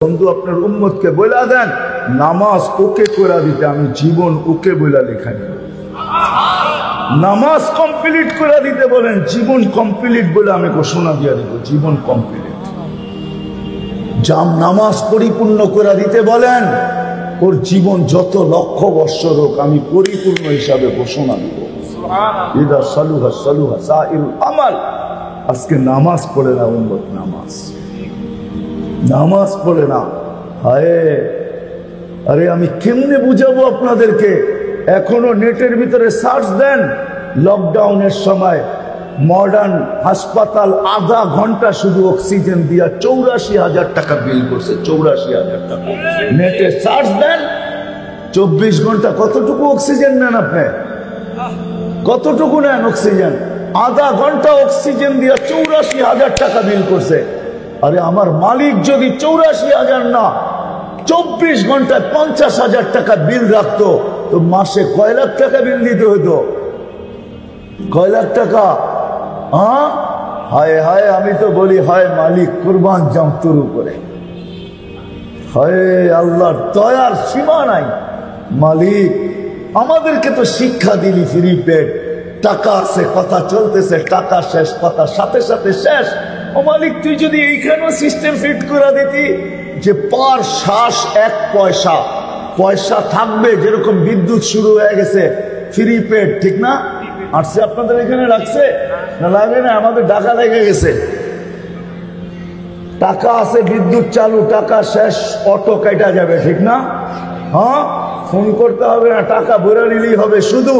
বন্ধু আপনার উম্মতকে বলে দেন নামাজ ওকে করে দিতে আমি জীবন ওকে বলে লেখা নিব। নামাজ কমপ্লিট করে দিতে বলেন, জীবন কমপ্লিট বলে আমি ঘোষণা দিয়ে দিব, জীবন কমপ্লিট। জাম নামাজ পরিপূর্ণ করে দিতে বলেন, ওর জীবন যত লক্ষ বৎসর হোক আমি পরিপূর্ণ হিসাবে ঘোষণা দিব। ইদা সালুহা সালুহা সাইরুল আমাল। আজকে নামাজ পড়ে না উম্মত, নামাজ পড়ে না। হায় আরে আমি কেমনে বুঝাবো আপনাদেরকে? এখনো নেটের ভিতরে সার্চ দেন, লকডাউনের সময় মডার্ন হাসপাতাল আধা ঘন্টা শুধু অক্সিজেন দিয়া 84,000 টাকা বিল করছে। 84,000 টাকা। নেটে সার্চ দেন, 24 ঘন্টা কতটুকু অক্সিজেন নেন আপনি? কতটুকু নেন অক্সিজেন? আধা ঘন্টা অক্সিজেন দিয়া 84,000 টাকা বিল করছে। আরে আমার মালিক যদি 84,000 না 24 ঘন্টায় 50,000 টাকা বিল রাখতো তো মাসে কয় লাখ টাকা বিল দিতে হতো? কয় লাখ টাকা? হ্যাঁ, হায় হায় আমি তো বলি হায় মালিক কুরবান যাও তোর উপরে। হায় আল্লাহর দয়ার সীমা নাই। মালিক আমাদেরকে তো শিক্ষা দিলি ফ্রি পেড, টাকা আছে কথা চলতেছে, টাকা শেষ কথা সাথে সাথে শেষ। ও মালিক তুই যদি এইখানেও সিস্টেম ফিট করে দিতি যে পার শ্বাস 1 পয়সা, পয়সা থাকবে, যেরকম বিদ্যুৎ শুরু হয়ে গেছে ফ্রি পেড, ঠিক না? আসছে আপনাদের এখানে রাখছে না? লাগে না? আমাদের ঢাকা লেগে গেছে। টাকা আছে, বিদ্যুৎ চালু, টাকা শেষ, অটো কাটা যাবে, ঠিক না? হ্যাঁ, ফোন করতে হবে না, টাকা ভরে নিলেই হবে। শুধু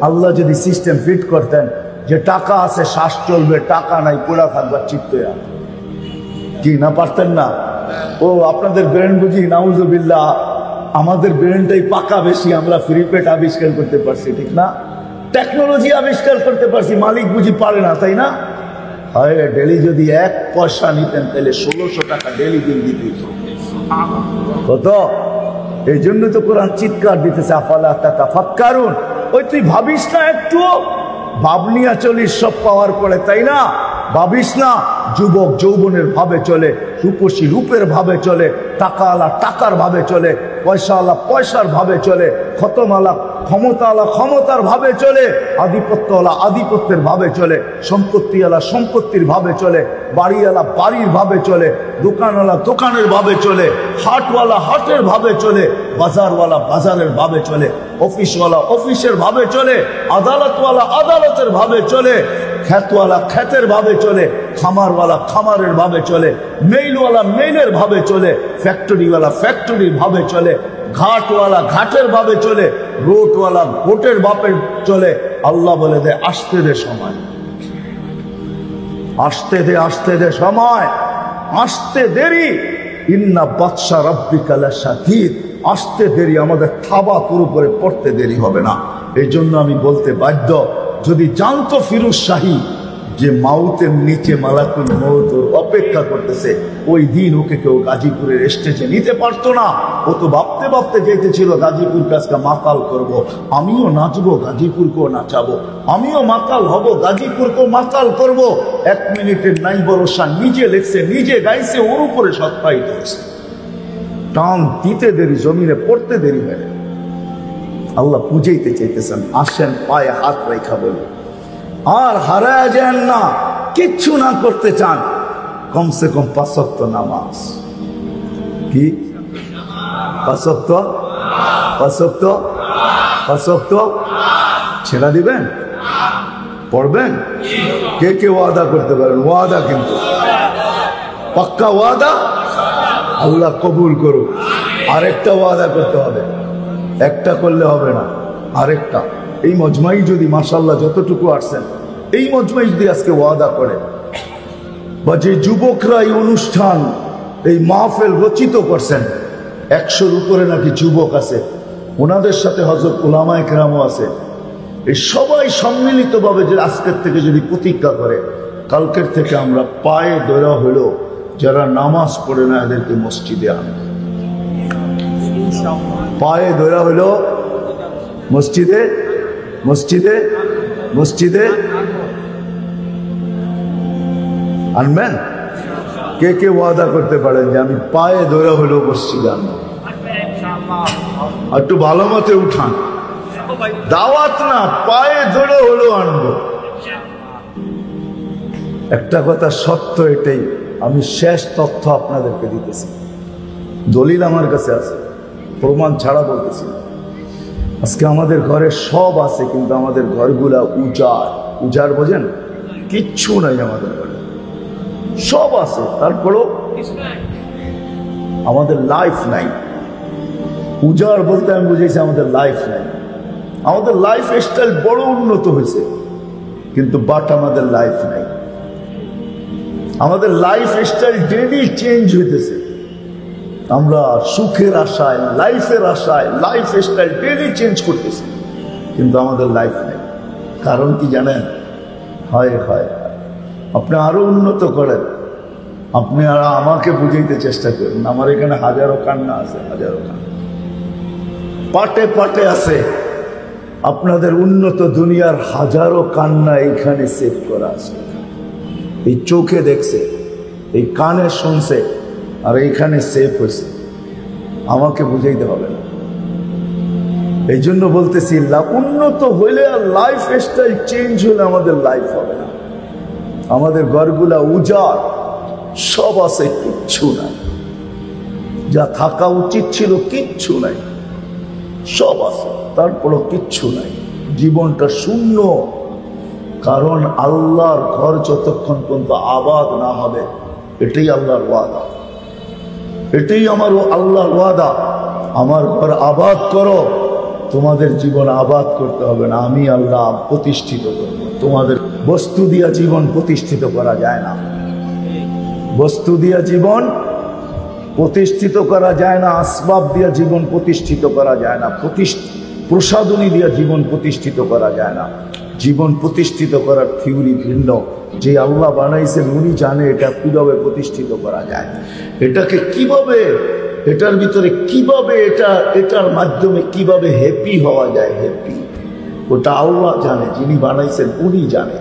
আল্লাহ যদি সিস্টেম ফিট করতেন যে টাকা আছে শ্বাস চলবে, টাকা নাই পোড়া থাকবার চিত্ত, কি না পারতেন না? ও আপনাদের ব্রেন বুঝি নাউজুবিল্লাহ, আমাদের ব্রেনটাই পাকা বেশি, আমরা ফ্রি পেড আবিষ্কার করতে পারছি, ঠিক না? টেকনোলজি আবিষ্কার করতে পারছি, মালিক বুঝি পারে না, তাই না? হয় ডেলি যদি 1 পয়সা নিতেন তাহলে 1600 টাকা ডেলি বিল দিতে কত? এই জন্য তো কোরআন চিৎকার দিতেছে আফালা তাতাফাক্কারুন। ওই তুই ভাবিস না একটু? ভাবনিয়া চলিস সব পাওয়ার পরে, তাই না? ভাবিস না যুবক যৌবনের ভাবে চলে, রূপসী রূপের ভাবে চলে, টাকাওয়ালা টাকার ভাবে চলে, পয়সাওয়ালা পয়সার ভাবে চলে, খতমওয়ালা ক্ষমতাওয়ালা ক্ষমতার ভাবে চলে, আধিপত্যওয়ালা আধিপত্যের ভাবে চলে, সম্পত্তিওয়ালা সম্পত্তির ভাবে চলে, বাড়িওয়ালা বাড়ির ভাবে চলে, দোকানওয়ালা দোকানের ভাবে চলে, হাটওয়ালা হাটের ভাবে চলে, বাজারওয়ালা বাজারের ভাবে চলে, অফিসওয়ালা অফিসের ভাবে চলে, আদালতওয়ালা আদালতের ভাবে চলে, খ্যাতওয়ালা খ্যাতের ভাবে চলে, খামারওয়ালা খামারের ভাবে চলে, মেইলওয়ালা মেইলের ভাবে চলে, ফ্যাক্টরিওয়ালা ফ্যাক্টরির ভাবে চলে, ঘাটওয়ালা ঘাটের ভাবে চলে, রোডওয়ালা গোটের ভাবে চলে। আল্লাহ বলে দে আসতে দে সময়, আসতে দে সময়, আসতে দেরি। ইন্না বাদশা রাব্বিকা লাশাদীদ। আসতে দেরি, আমাদের থাবা তোর উপরে পড়তে দেরি হবে না। এই জন্য আমি বলতে বাধ্য, যদি জানতো ফিরোজ শাহী যে মাউতের নিচে মালাকুল মউত অপেক্ষা করতেছে, ওই দিন ওকে কেউ গাজীপুরের স্টেজে নিতে পারতো না। ও তো ভাবতে ভাবতে যেতেছিল গাজীপুর কাজকে মাতাল করব, আমিও নাচবো গাজীপুরকেও নাচাবো, আমিও মাতাল হব গাজীপুরকেও মাতাল করব। 1 মিনিটের নাই ভরসা, নিজে লেখছে নিজে গাইছে, ওর উপরে সৎপায়িত হয়েছে। টান দিতে দেরি, জমিনে পড়তে দেরি হয়। আল্লাহ পুজাইতে চাইতেছেন, আসেন পায়ে হাত রেখা বলে, আর হারায় যান না। কিচ্ছু না করতে চান, কমসে কম 5 ওয়াক্ত নামাজ। কি 5 ওয়াক্ত? 5 ওয়াক্ত? 5 ওয়াক্ত ছেড়া দিবেন? পড়বেন? কে কে ওয়াদা করতে পারেন? ওয়াদা কিন্তু পাক্কা ওয়াদা, আল্লাহ কবুল করুক। আরেকটা ওয়াদা করতে হবে, একটা করলে হবে না, আরেকটা। এই মজমাই যদি মাশাআল্লাহ যতটুকু আসছেন, এই মজমাই যদি আজকে ওয়াদা করে, বা যে যুবকরা এই অনুষ্ঠান এই মাহফিল রচিত করছেন, 100-র উপরে নাকি যুবক আছে, ওনাদের সাথে হযরত উলামায়ে কেরামও আছে, এই সবাই সম্মিলিতভাবে যে আজকের থেকে যদি প্রতিজ্ঞা করে, কালকের থেকে আমরা পায়ে ধরা হলো যারা নামাজ পড়ে না এদেরকে মসজিদে আনব। পায়ে ধরা হলো মসজিদে মসজিদে মসজিদে আনবেন। কে কে ওয়াদা করতে পারেন যে আমি পায়ে ধরে হলেও মসজিদে আনবো? একটু ভালো মতে উঠান, দাওয়াত না, পায়ে ধরে হলেও আনবো। একটা কথা সত্য, এটাই আমি শেষ তথ্য আপনাদেরকে দিতেছি, দলিল আমার কাছে আছে, প্রমাণ ছাড়া বলতেছি। আজকে আমাদের ঘরে সব আছে, কিন্তু আমাদের ঘরগুলা উজাড়। উজাড় বোঝেন? কিচ্ছু নাই আমাদের ঘরে, সব আছে, তারপরেও আমাদের লাইফ নাই। উজাড় বলতে আমি বুঝেছি আমাদের লাইফ নাই। আমাদের লাইফ স্টাইল বড় উন্নত হয়েছে, কিন্তু বাট আমাদের লাইফ নাই। আমাদের লাইফ স্টাইল ডেইলি চেঞ্জ হইতেছে। আমরা সুখের আশায়, লাইফের আশায় লাইফ স্টাইল ডেইলি চেঞ্জ করতেছি, কিন্তু আমাদের লাইফ নেই। কারণ কি জানেন? হয় আপনি আরো উন্নত করেন, আপনি আর আমাকে বুঝাইতে চেষ্টা করেন। আমার এখানে হাজারো কান্না আছে, হাজারো কান্না পাটে পাটে আছে। আপনাদের উন্নত দুনিয়ার হাজারো কান্না এইখানে সেভ করা আছে। এই চোখে দেখছে, এই কানে শুনছে, আর এইখানে সেভ হয়েছে। আমাকে বুঝাইতে হবে না। এই জন্য বলতেছি, উন্নত হইলে আর লাইফ স্টাইল চেঞ্জ হলে আমাদের লাইফ হবে না। আমাদের ঘরগুলা উজাড়, সব আছে, কিচ্ছু নাই। যা থাকা উচিত ছিল কিচ্ছু নাই, সব আছে, তারপরও কিচ্ছু নাই। জীবনটা শূন্য। কারণ আল্লাহর ঘর যতক্ষণ পর্যন্ত আবাদ না হবে, এটাই আল্লাহর ওয়াদা, এটাই আমার আল্লাহর ওয়াদা। আমার ঘর আবাদ করো, তোমাদের জীবন আবাদ করতে হবে না, আমি আল্লাহ প্রতিষ্ঠিত করব। তোমাদের বস্তু দিয়া জীবন প্রতিষ্ঠিত করা যায় না, বস্তু দিয়া জীবন প্রতিষ্ঠিত করা যায় না, আসবাব দিয়া জীবন প্রতিষ্ঠিত করা যায় না, প্রসাধনী দিয়া জীবন প্রতিষ্ঠিত করা যায় না। জীবন প্রতিষ্ঠিত করার থিওরি ভিন্ন। যে আল্লাহ বানাইছেন উনি জানে এটা কিভাবে প্রতিষ্ঠিত করা যায়, এটাকে কিভাবে, এটার ভিতরে কিভাবে, এটার মাধ্যমে কিভাবে হ্যাপি হওয়া যায়। হ্যাপি ওটা আল্লাহ জানে, যিনি বানাইছেন উনি জানে,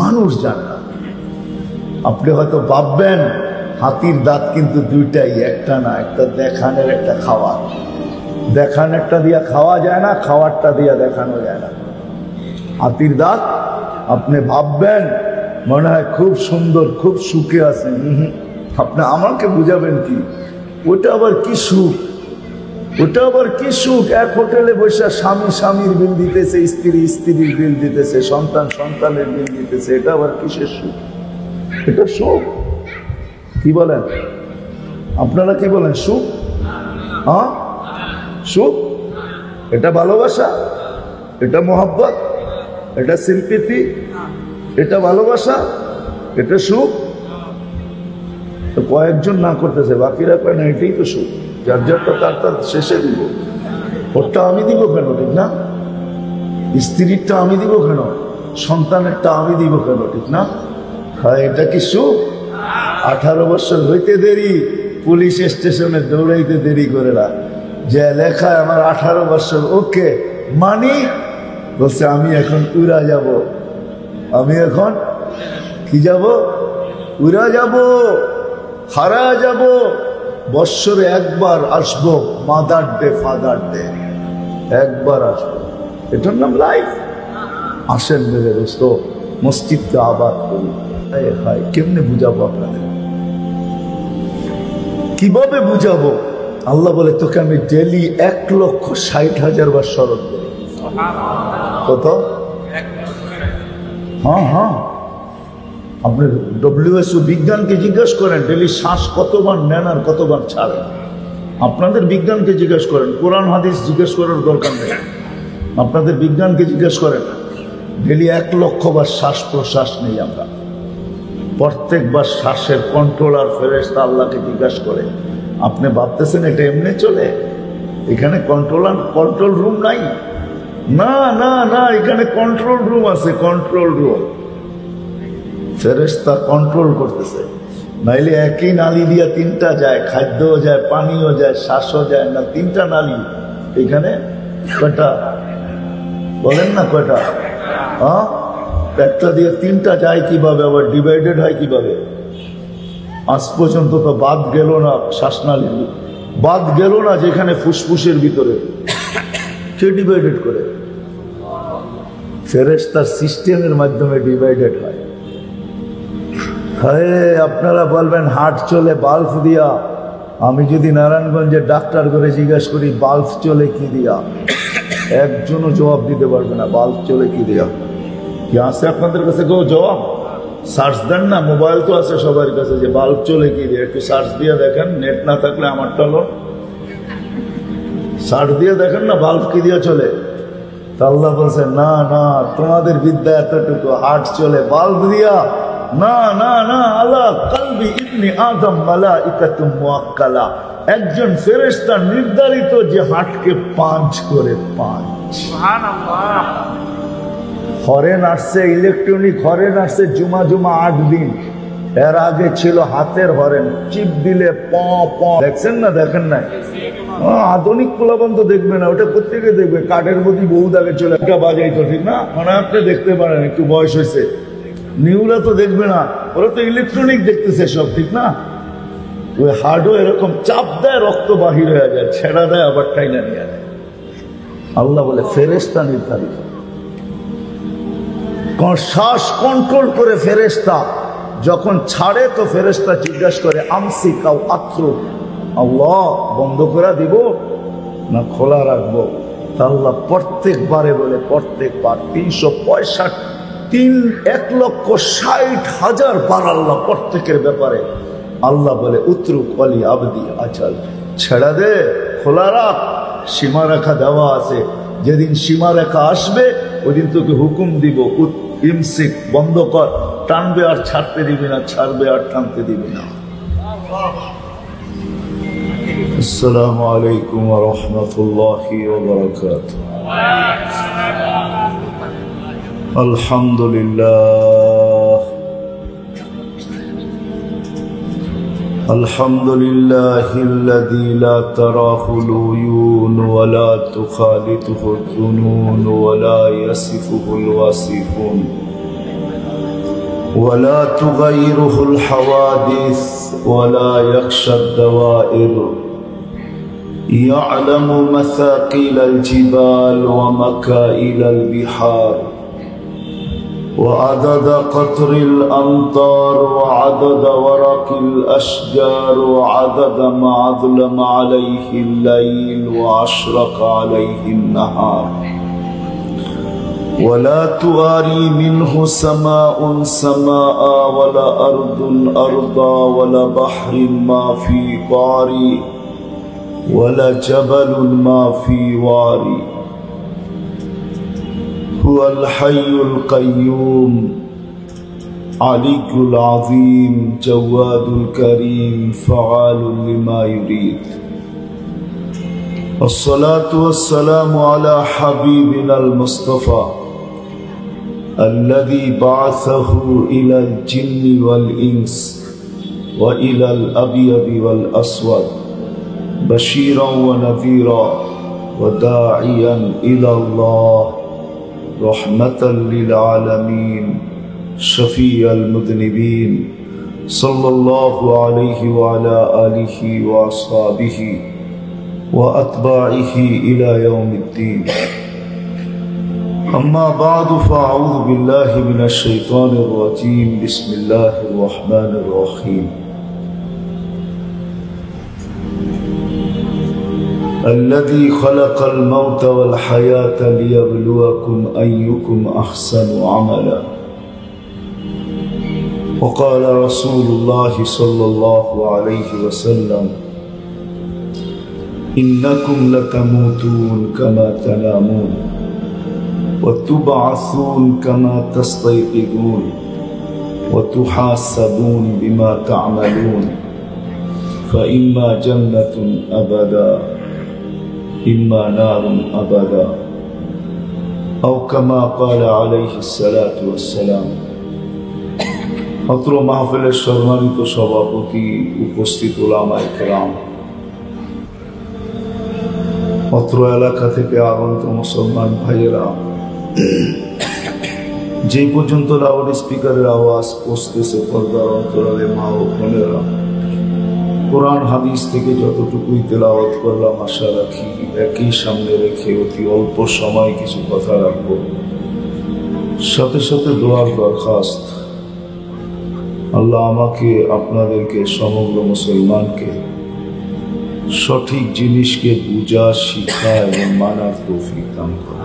মানুষ জানে না। আপনি হয়তো ভাববেন হাতির দাঁত কিন্তু দুইটাই, একটা না, একটা দেখানের, একটা খাওয়ার। দেখানেরটা দিয়া খাওয়া যায় না, খাওয়ারটা দিয়া দেখানো যায় না। হাতির দাঁত আপনি ভাববেন মনে হয় খুব সুন্দর, খুব সুখে আছে। আপনি আমাকে বুঝাবেন কি? ওটা আবার কি সুখ, ওটা আবার কি সুখ? এক হোটেলে বসে স্বামী স্বামীর বিল দিতেছে, স্ত্রী স্ত্রীর বিল দিতেছে, সন্তান সন্তানের বিল দিতেছে, এটা আবার কিসের সুখ? এটা সুখ? কি বলেন আপনারা? কি বলেন? সুখ? হ্যাঁ, সুখ? এটা ভালোবাসা, এটা মোহাব্বত, এটা সিম্পিতি, এটা ভালোবাসা, এটা সুখ? কয়েকজন না করতেছে, বাকিরা কয় না এটাই তো সুখ। যার যারটা তার শেষে দিব। ওরটা আমি দিব কেন? ঠিক না? স্ত্রীরটা আমি দিব কেন? সন্তানেরটা আমি দিব কেন? ঠিক না? হ্যাঁ, এটা কি সুখ? 18 বছর হইতে দেরি, পুলিশ স্টেশনে দৌড়াইতে দেরি করে না, যে লেখায় আমার 18 বছর, ওকে মানি, বলছে আমি এখন উড়া যাব, আমি এখন কি যাব? উড়া যাব, হারা যাব। বৎসরে একবার আসবো, মাদার ডে ফাদার ডে, একবার আসবো। এটার নাম লাইফ। আসেন মেরে দোস্ত, মসজিদকে আবাদ করি। কেমনে বুঝাবো আপনাদের? কিভাবে বুঝাবো? আল্লাহ বলে তোকে আমি ডেলি 1,60,000 বার স্মরণ করি। কত? হ্যাঁ, আপনি WHO বিজ্ঞানকে জিজ্ঞেস করেন ডেলি শ্বাস কতবার নেন আর কতবার ছাড়েন। আপনাদের বিজ্ঞানকে জিজ্ঞেস করেন, কোরআন হাদিস জিজ্ঞেস করার দরকার নেই। আপনাদের বিজ্ঞানকে জিজ্ঞেস করেন ডেলি 1,00,000 বার শ্বাস প্রশ্বাস নেই আমরা। প্রত্যেকবার শ্বাসের কন্ট্রোলার ফেরেশতা আল্লাহকে জিজ্ঞাসা করে। আপনি ভাবতেছেন এটা এমনি চলে? এখানে কন্ট্রোল রুম নাই? না না না, এখানে কন্ট্রোল রুম আছে, কন্ট্রোল রুম। ফেরেশতা কন্ট্রোল করতেছে, নাইলে একই নালি দিয়া 3টা যায়, খাদ্যও যায়, পানিও যায়, শ্বাসও যায় না। 3টা নালি এখানে, কয়টা বলেন না? কয়টা? হ্যাঁ, একটা দিয়ে 3টা যায় কিভাবে? আবার ডিভাইডেড হয় কিভাবে? আজ পর্যন্ত তো বাদ গেল না, শ্বাসনালী বাদ গেল না যেখানে ফুসফুসের ভিতরে। কে ডিভাইডেড করে? ফেরেশতার সিস্টেমের মাধ্যমে ডিভাইডেড হয়। হ্যাঁ, আপনারা বলবেন হার্ট চলে বাল্ব দিয়া। আমি যদি নারায়ণগঞ্জের ডাক্তার করে জিজ্ঞাসা করি বাল্ব চলে কি দিয়া, একজনও জবাব দিতে পারবে না। বাল্ব চলে কি দিয়া? কি আছে আপনাদের কাছে কেউ জবাব? সার্চ দেন না, মোবাইল তো আছে সবার কাছে, যে বাল্ব চলে কি দিয়ে একটু সার্চ দিয়ে দেখেন। নেট না থাকলে আমারটা হলো, সার্চ দিয়ে দেখেন না বাল্ব কি দিয়ে চলে। তা আল্লাহ বলছে না না, তোমাদের বিদ্যা এতটুকু, হার্ট চলে বাল্ব দিয়া। না না না, আলা কলবি ইবনে আদম মালাইকাতুম মুআক্কালা, একজন ফেরেশতা নির্ধারিত যে হার্টকে পাঞ্চ করে পাঞ্চ। সুবহানাল্লাহ। হরেন আসছে, ইলেকট্রনিক হরেন আসছে জুমা 8 দিন। এর আগে ছিল হাতের হরেন, চিপ দিলে প প। দেখছেন না? দেখেন নাই? আধুনিক পোলাপান তো দেখবে না, ওটা প্রত্যেকে দেখবে। কাঠের প্রতি বহু আগে চলে একটা বাজাইতো, ঠিক না? মানে আপনি দেখতে পারেন, একটু বয়স হয়েছে। নিউরা তো দেখবে না, ওরা তো ইলেকট্রনিক দেখতেছে সব, ঠিক না? ওই হার্টও এরকম চাপ দেয়, রক্ত বাহির হয়ে যায়, ছেড়া দেয়, আবার টাইনা নিয়ে যায়। আল্লাহ বলে ফেরেশতা নির্ধারিত। শ্বাস কন্ট্রোল করে ফেরেশতা যখন ছাড়ে তো ফেরেশতা জিজ্ঞাসা করে আমসিক আও আত্রুক, আল্লাহ বন্ধ করে দিব না খোলা রাখবো? আল্লাহ প্রত্যেকবারে বলে, প্রত্যেকবার 1,60,000 বার আল্লাহ প্রত্যেকের ব্যাপারে আল্লাহ বলে উত্রুক অলি আবদি আচাল, ছেড়া দে, খোলা রাখ। সীমারেখা দেওয়া আছে, যেদিন সীমারেখা আসবে ওইদিন তোকে হুকুম দিব, ইমসিক বন্ধ কর, টানবে আর ছাড়তে দিবি না, ছাড়বে আর টানতে দিবি না। আসসালামু আলাইকুম ওয়া রাহমাতুল্লাহি ওয়া বারাকাতুহু। আলহামদুলিল্লাহ, আলহামদুলিল্লাহিল্লাযী লা তারাহুল উয়ুন ওয়া লা তুখালিতুহুল যুনুন ওয়া লা ইয়াসিফুহুল ওয়াসিফুন ওয়া লা তুগাইরুহুল হাওয়াদিস ওয়া লা ইয়াখশাদ দাওয়াইর। يعلم مثاقيل الجبال ومكائل البحار وعدد قطر الأمطار وعدد ورق الأشجار وعدد ما أظلم عليه الليل وأشرق عليه النهار ولا تواري منه سماء سماء ولا أرض أرضا ولا بحر ما في قاري ولا جبل ما في واري. هو الحي القيوم علي العظيم جواد الكريم فعال لما يريد. والصلاة والسلام على حبيبنا المصطفى الذي بعثه إلى الجن والإنس وإلى الأبيض والأسود بشيرا ونذيرا وداعيا إلى الله رحمة للعالمين شفيع المذنبين صلى الله عليه وعلى آله وأصحابه وأتباعه إلى يوم الدين. أما بعد فأعوذ بالله من الشيطان الرجيم. بسم الله الرحمن الرحيم. الذي خلق الموت والحياة ليبلوكم أيكم أحسن عملا. وقال رسول الله صلى الله عليه وسلم إنكم لتموتون كما تنامون وتبعثون كما تستيقظون وتحاسبون بما تعملون فإما جنة أبدا إما نار أبدا أو كما قال عليه الصلاة والسلام. অত্র মাহফিলের সম্মানিত সভাপতি, উপস্থিত উলামায়ে কেরাম, অত্র এলাকা থেকে আগত মুসলমান ভাইয়েরা, যে পর্যন্ত লাউড স্পিকারের আওয়াজ পৌঁছতেছে পর্দার অন্তরালে মা ও বোনেরা, কোরআন হাদিস থেকে যতটুকুই তেলাওয়াত করলাম আশা রাখি একই সামনে রেখে অতি অল্প সময় কিছু কথা রাখবো। সাথে সাথে দোয়ার দরখাস্ত, আল্লাহ আমাকে আপনাদেরকে সমগ্র মুসলমানকে সঠিক জিনিসকে বুঝা শিখা এবং মানার তৌফিক দান করে।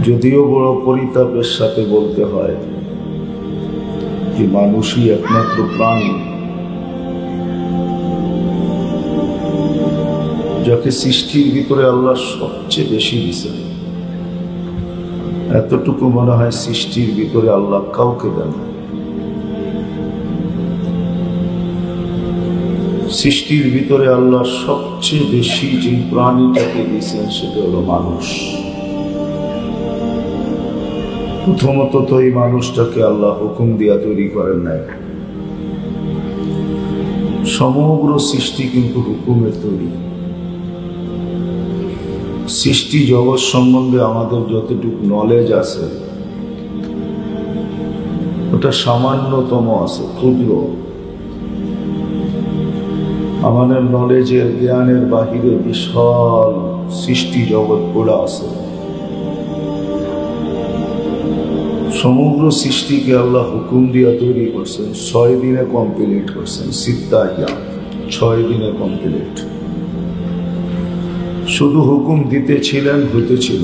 যদিও বড় পরিতাপের সাথে বলতে হয় যে মানুষই একমাত্র প্রাণী যাকে সৃষ্টির ভিতরে আল্লাহ সবচেয়ে বেশি দিয়েছেন। এতটুকু মনে হয় সৃষ্টির ভিতরে আল্লাহ কাউকে দেন না। সৃষ্টির ভিতরে আল্লাহ সবচেয়ে বেশি যে প্রাণীটাকে দিয়েছেন সেটা হলো মানুষ। প্রথমত তো এই মানুষটাকে আল্লাহ হুকুম দিয়া তৈরি করেন নাই, সমগ্র সৃষ্টি কিন্তু হুকুমের তৈরি। সৃষ্টি জগৎ সম্বন্ধে আমাদের যতটুকু নলেজ আছে ওটা সামান্যতম আছে, ক্ষুদ্র। আমাদের নলেজের জ্ঞানের বাহিরে বিশাল সৃষ্টি জগৎ পড়ে আছে। সমগ্র সৃষ্টিকে আল্লাহ হুকুম দিয়া তৈরি করছেন, 6 দিনে কমপ্লিট করছেন। সিত্তাহিয়া 6 দিনে কমপ্লিট। শুধু হুকুম দিতেছিলেন, হইতেছিল।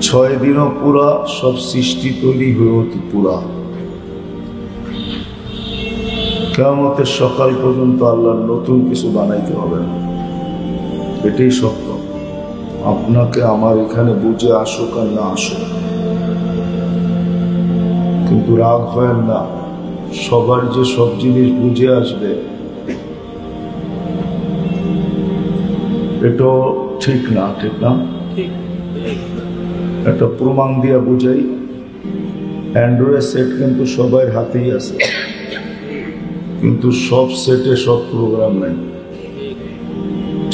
6 দিনও পুরা সব সৃষ্টি তৈরি হয়ে হতো পুরা। কিয়ামতের সকাল পর্যন্ত আল্লাহ নতুন কিছু বানাইতে হবে না, এটাই সত্য। আপনাকে আমার এখানে বুঝে আসুক আর না আসুক, কিন্তু রাগ হয় না। সবার যে সব জিনিস বুঝে আসবে এটাও ঠিক না, ঠিক না। একটা প্রমাণ দিয়া বুঝাই, অ্যান্ড্রয়েড সেট কিন্তু সবার হাতেই আছে, কিন্তু সব সেটে সব প্রোগ্রাম নাই,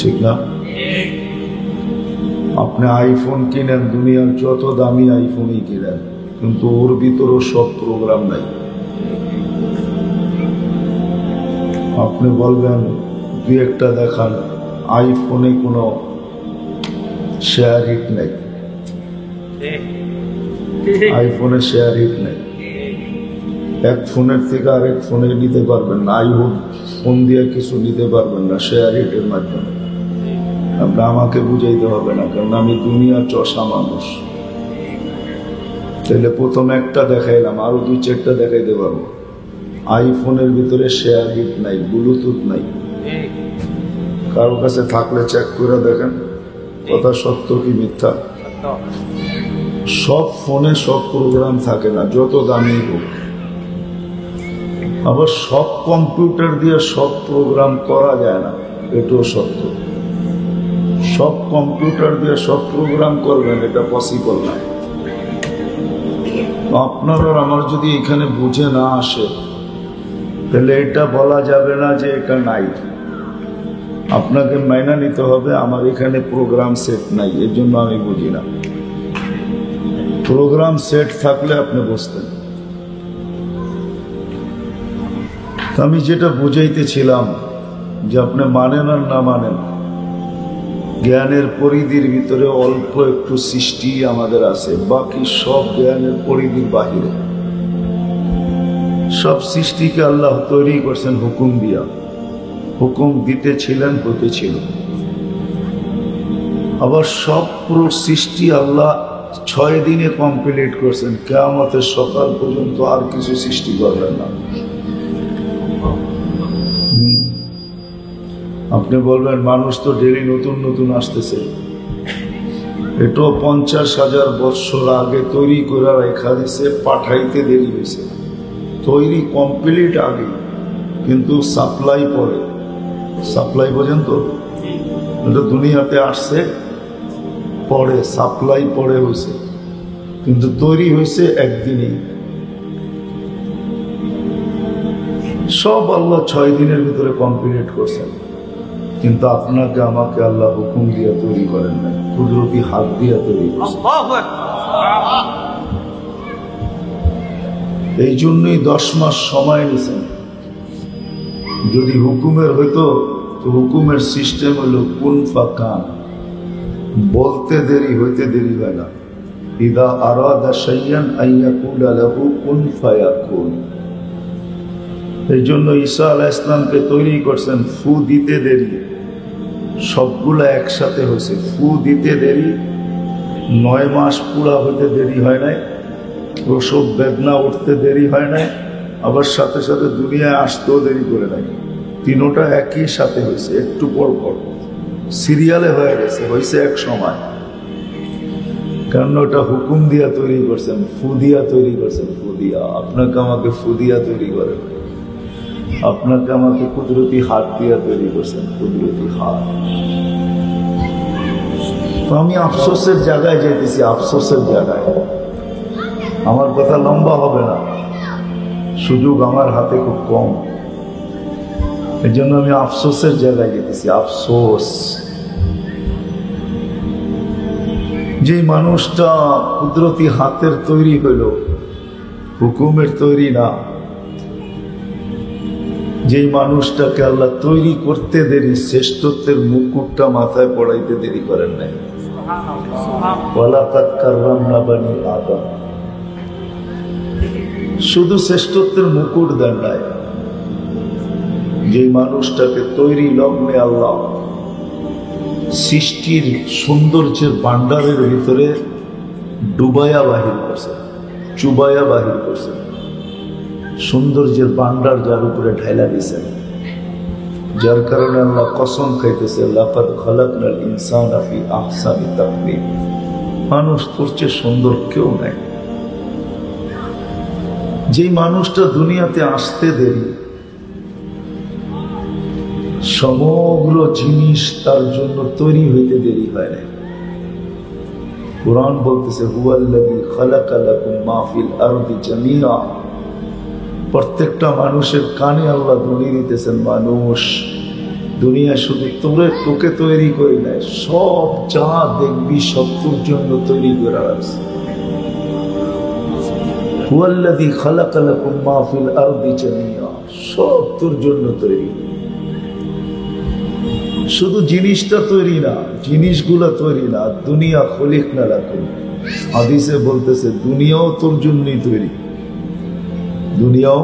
ঠিক না। আপনি আইফোন কিনেন, দুনিয়ার যত দামি আইফোনই কিনেন, কিন্তু ওর ভিতরেও সব প্রোগ্রাম নাই। আপনি বলবেন 2-1টা দেখান, আইফোনে কোনো শেয়ার হিট নেই, আইফোনে শেয়ার হিট নেই। এক ফোনের থেকে আরেক ফোনে নিতে পারবেন না, ফোন দিয়ে কিছু নিতে পারবেন না শেয়ার হিটের মাধ্যমে। আপনি আমাকে বুঝাইতে হবে না, কারণ আমি দুনিয়ার চষা মানুষ। তাহলে প্রথম একটা দেখাইলাম, আরো 2-4টা দেখাইতে পারবো। আইফোনের ভিতরে শেয়ার হিট নাই, ব্লুটুথ নাই। কারো কাছে থাকলে চেক করে দেখেন কথা সত্য কি মিথ্যা। সব ফোনে সব প্রোগ্রাম থাকে না, যত দামি হোক। আবার সব কম্পিউটার দিয়ে সব প্রোগ্রাম করা যায় না, এটাও সত্য। সব কম্পিউটার দিয়ে সব প্রোগ্রাম করবেন এটা পসিবল না। আপনার আর আমার যদি এখানে বুঝে না আসে তাহলে এটা বলা যাবে না যে এটা নাই। আপনাকে মাইনা নিতে হবে আমার এখানে প্রোগ্রাম সেট নাই, এর জন্য আমি বুঝি না। প্রোগ্রাম সেট থাকলে আপনি বুঝতেন। আমি যেটা বুঝাইতেছিলাম যে আপনি মানেন আর না মানেন, জ্ঞানের পরিধির ভিতরে অল্প একটু সৃষ্টি আমাদের আছে, বাকি সব জ্ঞানের পরিধির বাহিরে। সব সৃষ্টিকে আল্লাহ তৈরি করছেন হুকুম দিয়া, হুকুম দিতেছিলেন, হতেছিল। আবার সব পুরো সৃষ্টি আল্লাহ 6 দিনে কমপ্লিট করছেন। কিয়ামতের সকাল পর্যন্ত আর কিছু সৃষ্টি করবেন না। আপনি বলবেন মানুষ তো ডেলি নতুন নতুন আসতেছে, এটাও 50,000 বৎসর আগে তৈরি করে রেখা দিছে, পাঠাইতে দেরি হয়েছে। তৈরি কমপ্লিট আগে, কিন্তু সাপ্লাই পরে। সাপ্লাই পর্যন্ত এটা দুনিয়াতে আসছে পরে, সাপ্লাই পরে হয়েছে, কিন্তু তৈরি হয়েছে একদিনই। সব আল্লাহ 6 দিনের ভিতরে কমপ্লিট করছেন। কিন্তু আপনাকে আমাকে আল্লাহ হুকুম দিয়ে তৈরি করেন নাই, কুদরতি হাত দিয়ে তৈরি করেছেন। এই জন্যই 10 মাস সময় নিয়েছেন। যদি হুকুমের হইতো তো হুকুমের সিস্টেম হলো কুন ফাকান, বলতে দেরি হইতে দেরি হয় না। ইদা আরাদা শাইয়ান আইয়াকুলা লাহু কুন ফায়াকুন। এই জন্য ঈসা আলাইহিস সালামকে তৈরি করছেন, ফু দিতে দেরি, সবগুলা একসাথে হয়েছে। ফু দিতে দেরি, 9 মাস পুরা হইতে দেরি হয় নাই, প্রসব বেদনা উঠতে দেরি হয় নাই, আবার সাথে সাথে দুনিয়ায় আসতেও দেরি করে নাই। তিনোটা একই সাথে হয়েছে, একটু পর পর সিরিয়ালে হয়ে গেছে, হয়েছে এক সময়। কারণ ওটা হুকুম দিয়া তৈরি করছেন, ফুদিয়া তৈরি করছেন। ফুদিয়া আপনাকে আমাকে ফুদিয়া তৈরি করেন, আপনাকে আমাকে কুদরতি হাত দিয়া তৈরি করছেন, কুদরতি হাত। তো আমি আফসোসের জায়গায় যেতেছি, আফসোসের জায়গায়। আমার কথা লম্বা হবে না, সুযোগ আমার হাতে খুব কম, এই জন্য আমি আফসোসের জায়গায় যেতেছি। আফসোস, যে মানুষটা কুদরতি হাতের তৈরি হইল, হুকুমের তৈরি না, যে মানুষটাকে আল্লাহ তৈরি করতে দেরি, শ্রেষ্ঠত্বের মুকুটটা মাথায় পড়াইতে দেরি করেন নাই। ওয়ালাকাদ কাররামনা বানি আদম, শুধু শ্রেষ্ঠত্বের মুকুট দেন নাই, যে মানুষটাকে তৈরি লগ্নে আল্লাহ সৃষ্টির সৌন্দর্যের ভান্ডারের ভিতরে ডুবাইয়া বাহির করছেন, চুবাইয়া বাহির করছেন, সৌন্দর্যের ভান্ডার যার উপরে ঢাইলা দিয়েছেন, যার কারণে আল্লাহ কসম খাইতেছে, লাকাদ খালাকনাল ইনসানা ফি আহসানি তাকওয়িম, মানুষ তোর চেয়ে সুন্দর কেউ নাই। যে মানুষটা দুনিয়াতে আসতে দেরি, সমগ্র জিনিস তার জন্য তৈরি হইতে দেরি হয় না। কুরআন বলতেছে, হুয়াল্লাযী খালাকা লাকুম মা ফিল আরদি জামিআ, প্রত্যেকটা মানুষের কানে আল্লাহ ধ্বনি দিতেছেন, মানুষ দুনিয়া শুধু তোকে তৈরি করি নাই, সব যা দেখবি সব তোর জন্য তৈরি করে রাখছে। হুয়াল্লাযী খালাকা লাকুম মা ফিল আরদি জামিআ, সব তোর জন্য তৈরি। শুধু জিনিসটা তৈরি না, জিনিসগুলা তৈরি না, দুনিয়া খলিকনা লাকুম, হাদিসে বলতেছে দুনিয়াও তোর জন্যই তৈরি। দুনিয়াও,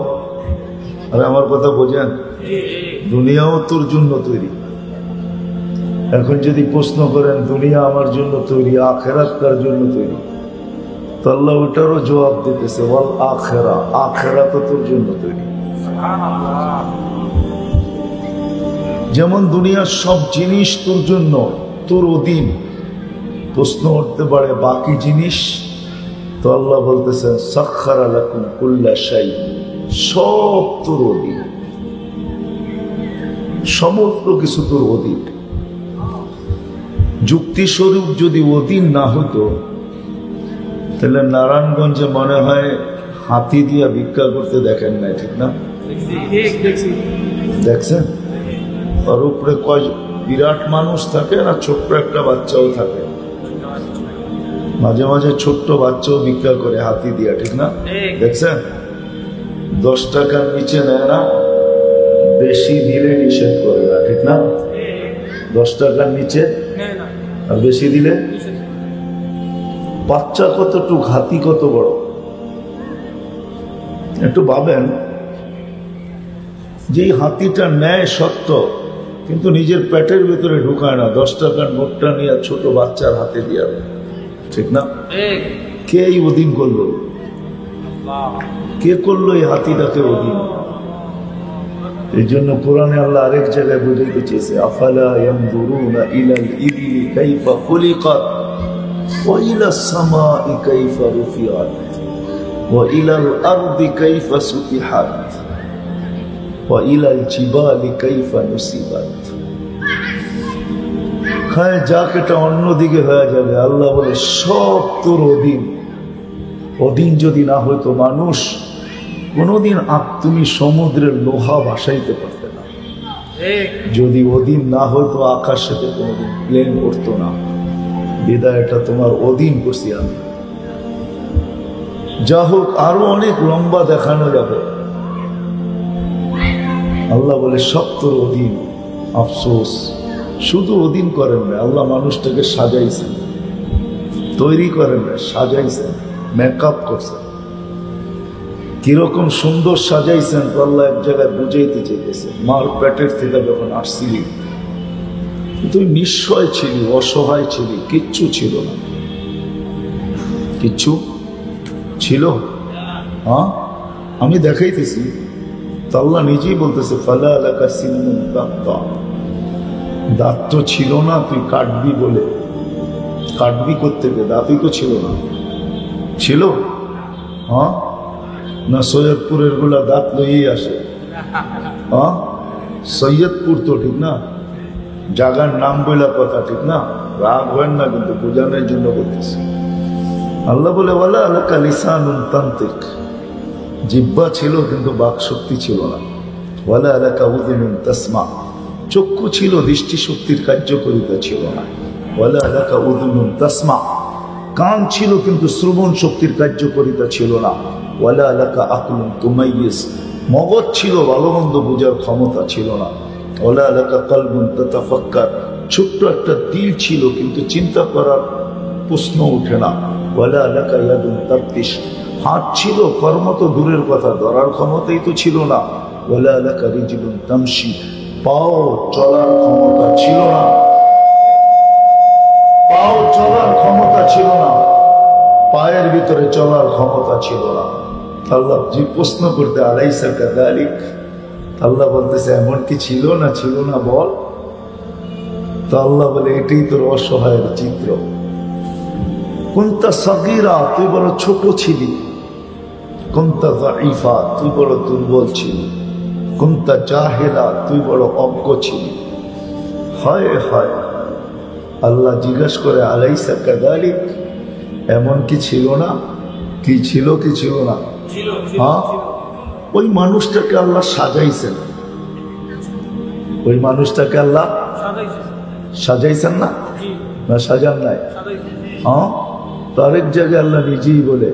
আরে আমার কথা বোঝেন, দুনিয়াও তোর জন্য তৈরি। এখন যদি প্রশ্ন করেন দুনিয়া আমার জন্য তৈরি, আখেরাত কার জন্য তৈরি, তো আল্লাহ ওটারও জবাব দিতেছে, ওয়াল আখেরা, আখেরাত তোর জন্য তৈরি। যেমন দুনিয়ার সব জিনিস তোর জন্য, তোর অধীন। প্রশ্ন উঠতে পারে বাকি জিনিস, তো আল্লাহ বলতেছেন সাখখারা লাকুম কুল্লা শাই, সব তোর অধীন, সমস্ত কিছু তোর অধীন। যুক্তিস্বরূপ যদি অধীন না হতো, তাহলে নারায়ণগঞ্জে মনে হয় হাতি দিয়া ভিক্ষা করতে দেখেন নাই, ঠিক না? দেখছেন? আর উপরে কয় বিরাট মানুষ থাকে, না ছোট্ট একটা বাচ্চাও থাকে, মাঝে মাঝে ছোট্ট বাচ্চাও ভিক্ষা করে হাতি দিয়া, ঠিক না? দেখছেন? 10 টাকার নিচে নেয় না, বেশি দিলে নিষেধ করে না, ঠিক না? 10 টাকার নিচে আর বেশি দিলে, বাচ্চা কতটুক, হাতি কত বড়, একটু ভাবেন। যে হাতিটা নেয় সত্য, কিন্তু নিজের পেটের ভেতরে ঢুকায় না, 10 টাকার নোটটা নিয়ে ছোট বাচ্চার হাতে দিয়ে, ঠিক না? কে এই অধীন করলো? কে করলো এই হাতিটাকে অধীন? এই জন্য কোরআনে আল্লাহ আরেক জায়গায় বুঝাইতে চেয়েছে, আফালা ইয়ানজুরুনা ইলাল ইবিলি কাইফা খুলিকাত ওয়া ইলাস সামাই কাইফা রুফিআত ওয়া ইলাল আরদি কাইফা সুতিহাত ওয়া ইলাল জিবালি কাইফা নুসিবাত। হ্যাঁ, যাক এটা অন্যদিকে হয়ে যাবে। আল্লাহ বলে সব তোর অধীন। অধীন যদি না হইতো, মানুষ কোনোদিন তুমি সমুদ্রের লোহা ভাসাইতে পারতে না, যদি ওদিন না হয়তো আকাশে কোনোদিন প্লেন উঠতো না। বিদায় এটা তোমার অধীন করছি আমি। যা হোক, আরো অনেক লম্বা দেখানো যাবে। আল্লাহ বলে সব তোর অধীন। আফসোস, শুধু অধীন করেন না, আল্লাহ মানুষটাকে সাজাইছেন, তৈরি করেন না, সাজাইছেন, মেকআপ করছেন। কিরকম সুন্দর সাজাইছেন তো আল্লাহ এক জায়গায় বুঝাইতে চাইতেছে। মার পেটের থেকে যখন আসছিলি তুই নিঃস্বয় ছিলি, অসহায় ছিলি, কিচ্ছু ছিল না, কিচ্ছু ছিল। হ্যাঁ, আমি দেখাইতেছি তো আল্লাহ নিজেই বলতেছে ফালা আলাকা সিন্নুন দাত্তা, দাঁত তো ছিল না, তুই কাটবি বলে, কাটবি করতে গিয়ে দাঁতই তো ছিল না। ছিল? হ্যাঁ না, সৈয়দপুরের গুলা দাঁত লইয়েই আসে। হ্যাঁ, সৈয়দপুর তো ঠিক না, জাগার নাম বইলা কথা ঠিক না, রাগ হয় না, কিন্তু বোঝানোর জন্য বলতেছি। আল্লাহ বলে ওয়ালা আলাকা লিসানুন তান্তিক, জিহ্বা ছিল কিন্তু বাক শক্তি ছিল না। ওয়ালা আলাকা উযুনুন তাসমা, চক্ষু ছিল, দৃষ্টি শক্তির কার্যকারিতা ছিল না। ওয়ালা আলাকা উযুনুন তাসমা, কান ছিল কিন্তু শ্রবণ শক্তির কার্যকারিতা ছিল না। ওয়ালা আলাকা আকলুন তুমাইয়িজ, মগজ ছিল, ভালো মন্দ বোঝার ক্ষমতা ছিল না। ওয়ালা আলাকা কলবুন তাতাফাক্কার, ছোট্ট একটা দিল ছিল কিন্তু চিন্তা করার প্রশ্ন ওঠে না। ওয়ালা আলাকা ইয়াদুন তাবতিশ, হাত ছিল, কর্ম তো দূরের কথা, ধরার ক্ষমতাই তো ছিল না। ওয়ালা আলাকা রিজলুন তামশি, পাও চলার ক্ষমতা ছিল না, পাও চলার ক্ষমতা ছিল না, পায়ের ভিতরে চলার ক্ষমতা ছিল না। আল্লাহ যে প্রশ্ন করতে আলাইসা কাযালিক, আল্লাহ বলতেছে এমন কি ছিল না, ছিল না বল। তো আল্লাহ বলে এটাই তোর অসহায়ের চিত্র। কুনতা সাগীরা, তুই বড় ছোট ছিলি। কুনতা যায়ীফা, তুই বড় দুর্বল ছিলি। কুনতা জাহিলা, তুই বড় অজ্ঞ ছিলি। হায় হায়, আল্লাহ জিজ্ঞাসা করে আলাইসা কাযালিক, এমন কি ছিল না? কি ছিল, কি ছিল না? হ্যাঁ, ওই মানুষটাকে আল্লাহ সাজাইছেন, ওই মানুষটাকে আল্লাহ সাজাইছেন না, না সাজান নাই? হ্যাঁ, তো আরেক জায়গায় আল্লাহ নিজেই বলে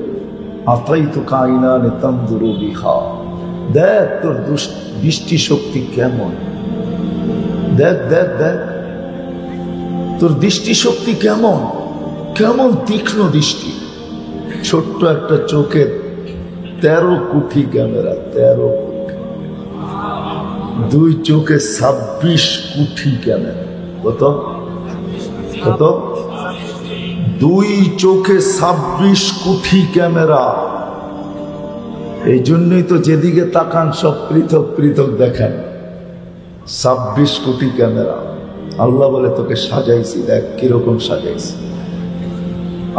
আতাইতুকা আইনান তানজুরু বিহা, দেখ তোর দৃষ্টি শক্তি কেমন, দেখ দেখ দেখ তোর দৃষ্টি শক্তি কেমন, কেমন তীক্ষ্ণ দৃষ্টি। ছোট্ট একটা চোখে 13 কোটি ক্যামেরা, 13 কোটি, দুই চোখে 26 কোটি ক্যামেরা। কত কত? দুই চোখে 26 কোটি ক্যামেরা। এই জন্যই তো যেদিকে তাকান সব পৃথক পৃথক দেখেন। 26 কোটি ক্যামেরা। আল্লাহ বলে তোকে সাজাইছি, দেখ কিরকম সাজাইছি।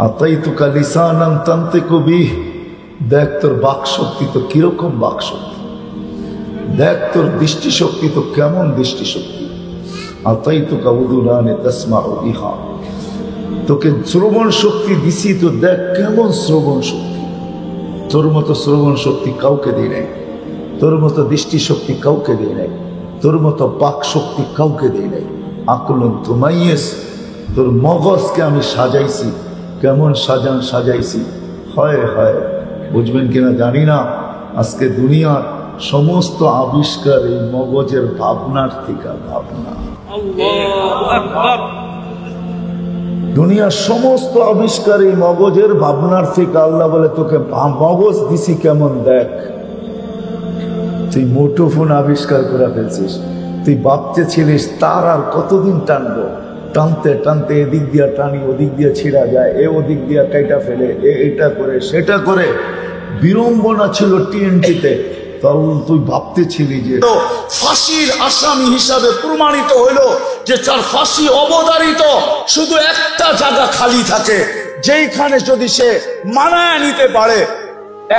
আতাইতুকা লিসানান তানতিকু বিহি, দেখ তোর বাক শক্তি তো কিরকম বাক শক্তি, দেখ তোর দৃষ্টি শক্তি তো কেমন দৃষ্টি শক্তি। আতাইতুকা উযুনান তাসমাউ বিহা, তোকে শ্রবণ শক্তি দিছি তো দেখ কেমন শ্রবণ শক্তি। তোর মতো শ্রবণ শক্তি কাউকে দিই নাই, তোর মতো দৃষ্টি শক্তি কাউকে দিই নাই, তোর মতো বাক শক্তি কাউকে দিই নাই। আকলুন তুমাইয়িজ, তোর মগজকে আমি সাজাইছি, কেমন সাজাইছি। হয় হয়, বুঝবেন কিনা জানি না। আজকে দুনিয়ার সমস্ত আবিষ্কার এই মগজের ভাবনার থেকে, ভাবনা। দুনিয়ার সমস্ত আবিষ্কার এই মগজের ভাবনার থেকে। আল্লাহ বলে তোকে মগজ দিছি কেমন দেখ। তুই মুঠোফোন আবিষ্কার করে ফেলছিস, তুই ভাবতে ছিলিস তার আর কতদিন টানবো, টানতে টানতে এদিক দিয়া টানি, ওদিক দিয়ে ছিঁড়া যায়, এ ওদিক দিয়া কাইটা ফেলে, এটা করে সেটা করে। বিড়ম্বনা ছিল টিএনটিতে। তুই ভাবতেছিলি যে ফাঁসির আসামি হিসাবে প্রমাণিত হইল যে তার ফাঁসি অবধারিত, শুধু একটা জায়গা খালি থাকে, যেইখানে যদি সে মানায় নিতে পারে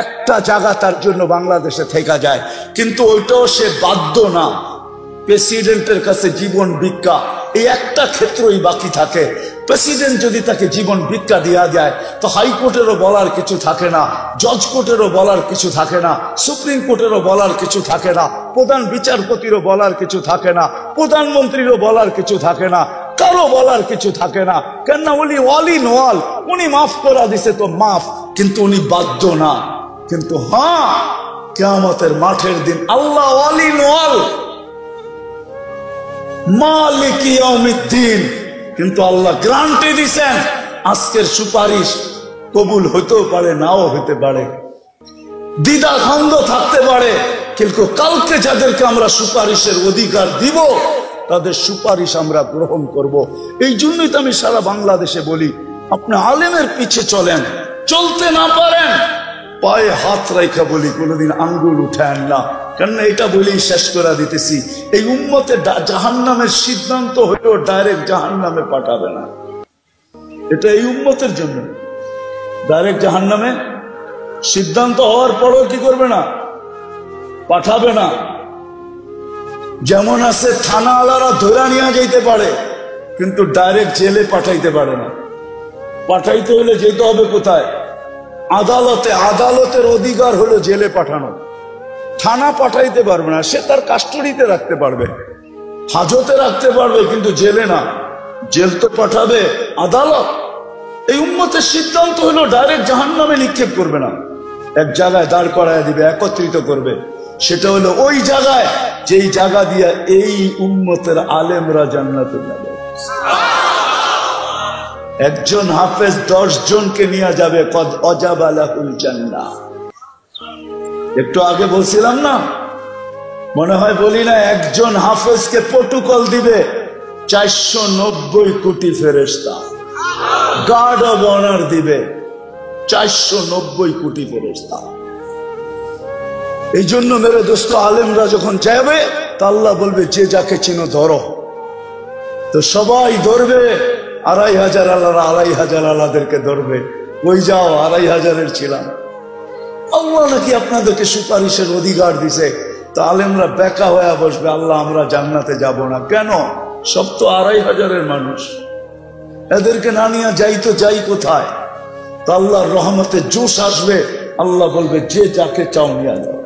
একটা জায়গা তার জন্য বাংলাদেশে থেকে যায়, কিন্তু ওইটাও সে বাধ্য না। প্রেসিডেন্টের কাছে জীবন ভিক্ষা, এই একটা ক্ষেত্রই বাকি থাকে। প্রেসিডেন্ট যদি তাকে জীবন ভিক্ষা দেওয়া যায় তো হাইকোর্টেরও বলার কিছু থাকে না, জজ কোর্টেরও বলার কিছু থাকে না, সুপ্রিম কোর্টেরও বলার কিছু থাকে না, প্রধান বিচারপতিরও বলার কিছু থাকে না, প্রধানমন্ত্রীরও বলার কিছু থাকে না, কারো বলার কিছু থাকে না। কেন না, উনি অল ইন অল, উনি মাফ করা দিছে তো মাফ, কিন্তু উনি বাধ্য না। কিন্তু হ্যাঁ, কিয়ামতের মাঠের দিন আল্লাহ অল ইন অল, মালিক ইয়াউমিদ্দিন, কিন্তু আল্লাহ গ্যারান্টি দিছেন আজকের সুপারিশ কবুল হতেও পারে, নাও হতে পারে, দ্বিধা দ্বন্দ্ব থাকতে পারে, কিন্তু কালকে যাদেরকে আমরা সুপারিশের অধিকার দিব তাদের সুপারিশ আমরা গ্রহণ করব। এই জন্যই তো আমি সারা বাংলাদেশে বলি, আপনি আলেমের পিছে চলেন, চলতে না পারেন পায়ে হাত রাইখা বলি, কোনোদিন আঙ্গুল উঠান না। কেননা এটা বলেই শেষ করে দিতেছি, এই উম্মতে জাহান্নামের সিদ্ধান্ত হলেও ডাইরেক্ট জাহান্নামে পাঠাবে না। এটা এই উম্মতের জন্য ডাইরেক্ট জাহান্নামে সিদ্ধান্ত হওয়ার পরও কি করবে না, পাঠাবে না। যেমন আছে থানাওয়ালারা ধরে নিয়ে যাইতে পারে, কিন্তু ডাইরেক্ট জেলে পাঠাইতে পারে না। পাঠাইতে হলে যেতে হবে কোথায়, আদালতে। আদালতের অধিকার হলো জেলে পাঠানো, থানা পাঠাইতে পারবে না। সে তার কাস্টডিতে রাখতে পারবে, হাজতে রাখতে পারবে, কিন্তু জেলে না। জেল তো পাঠাবে আদালত। এই উম্মতের সিদ্ধান্ত হলো ডাইরেক্ট জাহান্নামে নিক্ষেপ করবে না, এক জায়গায় দাঁড় করায় দিবে, একত্রিত করবে। সেটা হলো ওই জায়গায় যেই জায়গা দিয়া এই উম্মতের আলেমরা জান্নাতে যাবে। একজন হাফেজ 10 জনকে নিয়ে যাবে, কদ অজাবা লাহুল জান্নাহ। একটু আগে বলছিলাম না, মনে হয় বলি না, একজন হাফেজকে প্রটোকল দিবে 490 কোটি ফেরেশতা, গার্ড অব অনার দিবে 490 কোটি ফেরেশতা। এই জন্য মেরে দোস্ত, আলেমরা যখন যাবে তা আল্লাহ বলবে যে যাকে চিনো ধরো। তো সবাই ধরবে, 2500 আল্লাহরা 2500 আল্লাহদেরকে ধরবে। ওই যাও, 2500-এর ছিলাম। আল্লাহ নাকি আপনাদেরকে সুপারিশের অধিকার দিছে, তো আলেমরা বেকা হয়ে বসবে, আল্লাহ আমরা জান্নাতে যাব না। কেন? সব তো 2500-এর মানুষ, এদেরকে না নিয়ে যাই তো যাই কোথায়? তো আল্লাহর রহমতে জোশ আসবে, আল্লাহ বলবে যে যাকে চাও নিয়ে যাও।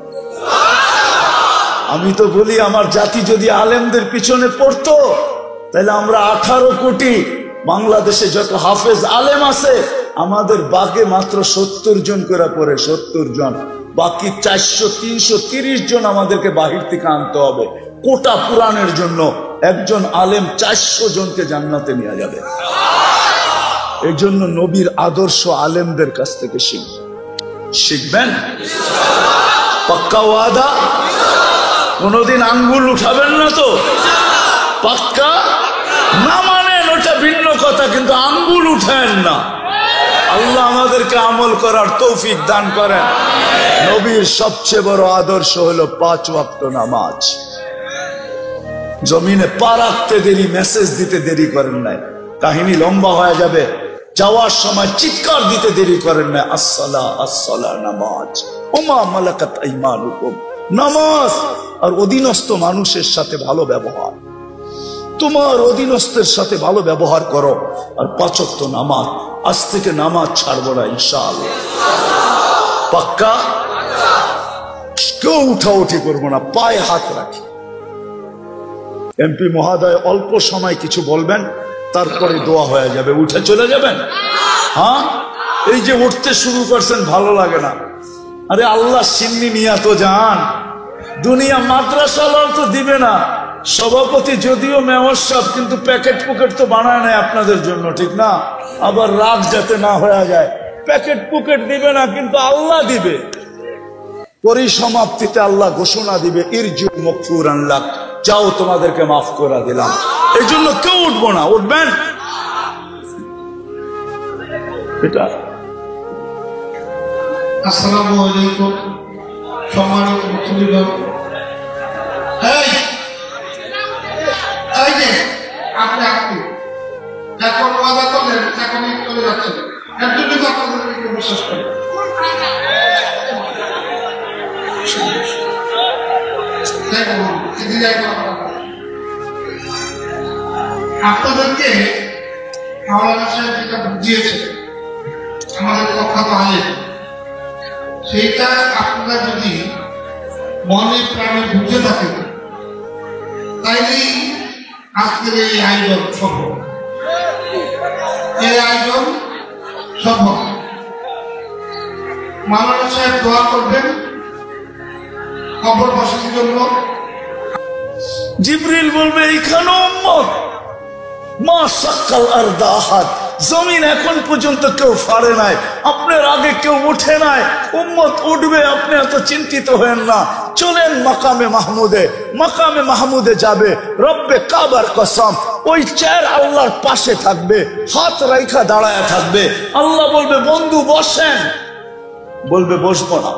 আমি তো বলি, আমার জাতি যদি আলেমদের পিছনে পড়তো তাহলে আমরা 18 কোটি বাংলাদেশে যত হাফেজ আলেম আছে, আমাদের বাগে মাত্র 70 জন করে পড়ে, 70 জন। বাকি 400-330 জন আমাদেরকে বাহির থেকে আনতে হবে কোটা পুরাণের জন্য। একজন আলেম 400 জনকে জান্নাতে নিয়ে যাবে। এই জন্য নবীর আদর্শ আলেমদের কাছ থেকে শিখবেন। পাক্কা ওয়াদা? কোনদিন আঙ্গুল উঠাবেন না তো? পাক্কা? না মানেন ওটা ভিন্ন কথা, কিন্তু আঙ্গুল উঠেন না। আল্লাহ আমাদেরকে আমল করার তৌফিক দান করেন। নবীর সবচেয়ে বড় আদর্শ হলো 5 ওয়াক্ত নামাজ। জমিনে পা রাখতে দেরি, মেসেজ দিতে দেরি করেন নাই। কাহিনী লম্বা হয়ে যাবে, যাওয়ার সময় চিৎকার দিতে দেরি করেন নাই, আসসালা আসসালা, নামাজ। ওমা মালাকাত আইমানুকুম, নামাজ। আর অধীনস্থ মানুষের সাথে ভালো ব্যবহার, তোমার অধীনস্থের সাথে ভালো ব্যবহার করো। আর 5 ওয়াক্ত নামাজ, আজ থেকে নামাজ ছাড়বো না ইনশাআল্লাহ। পাক্কা? কেউ উঠাউঠি করবো না, পায়ে হাত রাখি। এমপি মহোদয় অল্প সময় কিছু বলবেন, তারপরে দোয়া হয়ে যাবে, উঠে চলে যাবেন। হ্যাঁ, এই যে উঠতে শুরু করছেন ভালো লাগে না। আরে আল্লাহ সিন্নি নিয়া তো যান, দুনিয়া মাদ্রাসা তো দিবে না। সভাপতি যদিও মেয়র সাহেব, কিন্তু প্যাকেট পুকেট তো বানায় নাই আপনাদের জন্য, ঠিক না? আবার রাগ যাতে না হয়ে যায়, প্যাকেট পুকেট দিবে না, কিন্তু আল্লাহ দিবে। পরিসমাপ্তিতে আল্লাহ ঘোষণা দিবে, ইরজু মাগফুরান লাক, যাও তোমাদেরকে মাফ করে দিলাম। এই জন্য কেউ উঠবো না। উঠবেন? এটা আসসালামু আলাইকুম সম্মানিত মুসলিম। এই যে আপনি এখন ওয়াদা করলেন, এখন চলে যাচ্ছেন, একজন যদি আপনাদেরকে বিশ্বাস করেন, আপনাদেরকে মাওলানা সাহেব যেটা বুঝিয়েছে আমাদের প্রখ্যাত আলেম, সেইটা আপনারা যদি মনে প্রাণে বুঝে থাকেন তাইলেই আজকের এই আয়োজন সম্ভব। এই আয়োজন সম্ভব। মাওলানা সাহেব দোয়া করবেন কবর বসার জন্য। জিবরিল বলবে এইখানে উম্মত মা সাক্কাল আরদা আহাদ, জমিন এখন পর্যন্ত কেউ ফাড়ে নাই, আপনার আগে কেউ উঠে নাই, উম্মত উঠবে, আপনি এত চিন্তিত হয়েন না। চলেন মাকামে মাহমুদে, মাকামে মাহমুদে যাবে, রব্বে কাবার কসম ওই চেয়ার আল্লাহর পাশে থাকবে, হাত রাইখা দাঁড়ায় থাকবে। আল্লাহ বলবে বন্ধু বসেন, বলবে বসবো না।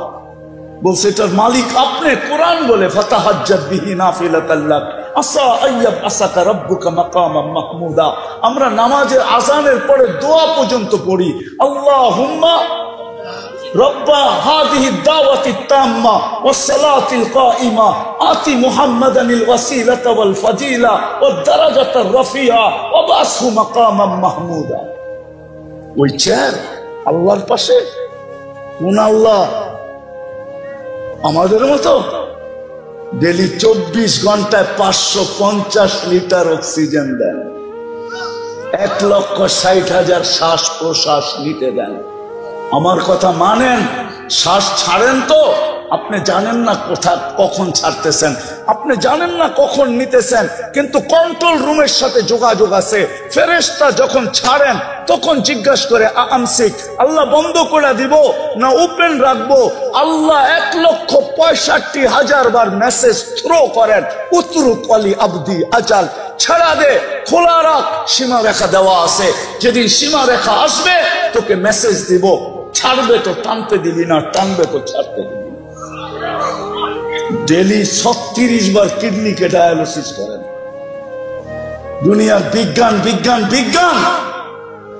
বলছে এটার মালিক আপনি। কোরআন বলে ফাতাহাজ্জাত বিহি নাফিলাতাল লাক আসা আইয়াব আসাকা রাব্বুকা মাকামান মাহমুদা। আমরা নামাজের আযানের পরে দোয়া পর্যন্ত পড়ি, আল্লাহুম্মা রব্বা হাযিহি দাওয়াতিত তাম্মা ওয়াস সালাতিল কাইমা আতি মুহাম্মাদানিল ওয়াসিলাতা ওয়াল ফাজিলা ওয়াদ দারাজাতার রাফিয়া ওয়া বাসহু মাকামান মাহমুদা। ওই চেয়ার আল্লাহর পাশে। কোন আল্লাহ? আমাদের মতো ডেলি 24 ঘন্টায় 550 লিটার অক্সিজেন দেন, 1,60,000 শ্বাস প্রশ্বাস নিতে দেন। আমার কথা মানেন, শ্বাস ছাড়েন তো আপনি জানেন না কখন ছাড়তেছেন, আপনি জানেন না কখন নিতেছেন, কিন্তু কন্ট্রোল রুমের সাথে যোগাযোগ আছে। ফেরেশতা যখন ছাড়েন তখন জিজ্ঞাসা করে আমসিক, আল্লাহ বন্ধ করে দিব না ওপেন রাখবো? আল্লাহ 1,65,000 বার মেসেজ থ্রো করেন, উতরুক আলী আবদি আজাল, ছাড়া দে, খোলা রাখ, সীমা রেখা দেওয়া আছে, যেদিন সীমা রেখা আসবে তোকে মেসেজ দিব, ছাড়বে তো টানতে দিবি না, টানবে তো ছাড়তে দিবি। ডেলি 36 বার কিডনিকে ডায়ালিসিস করেন। দুনিয়ার বিজ্ঞান বিজ্ঞান বিজ্ঞান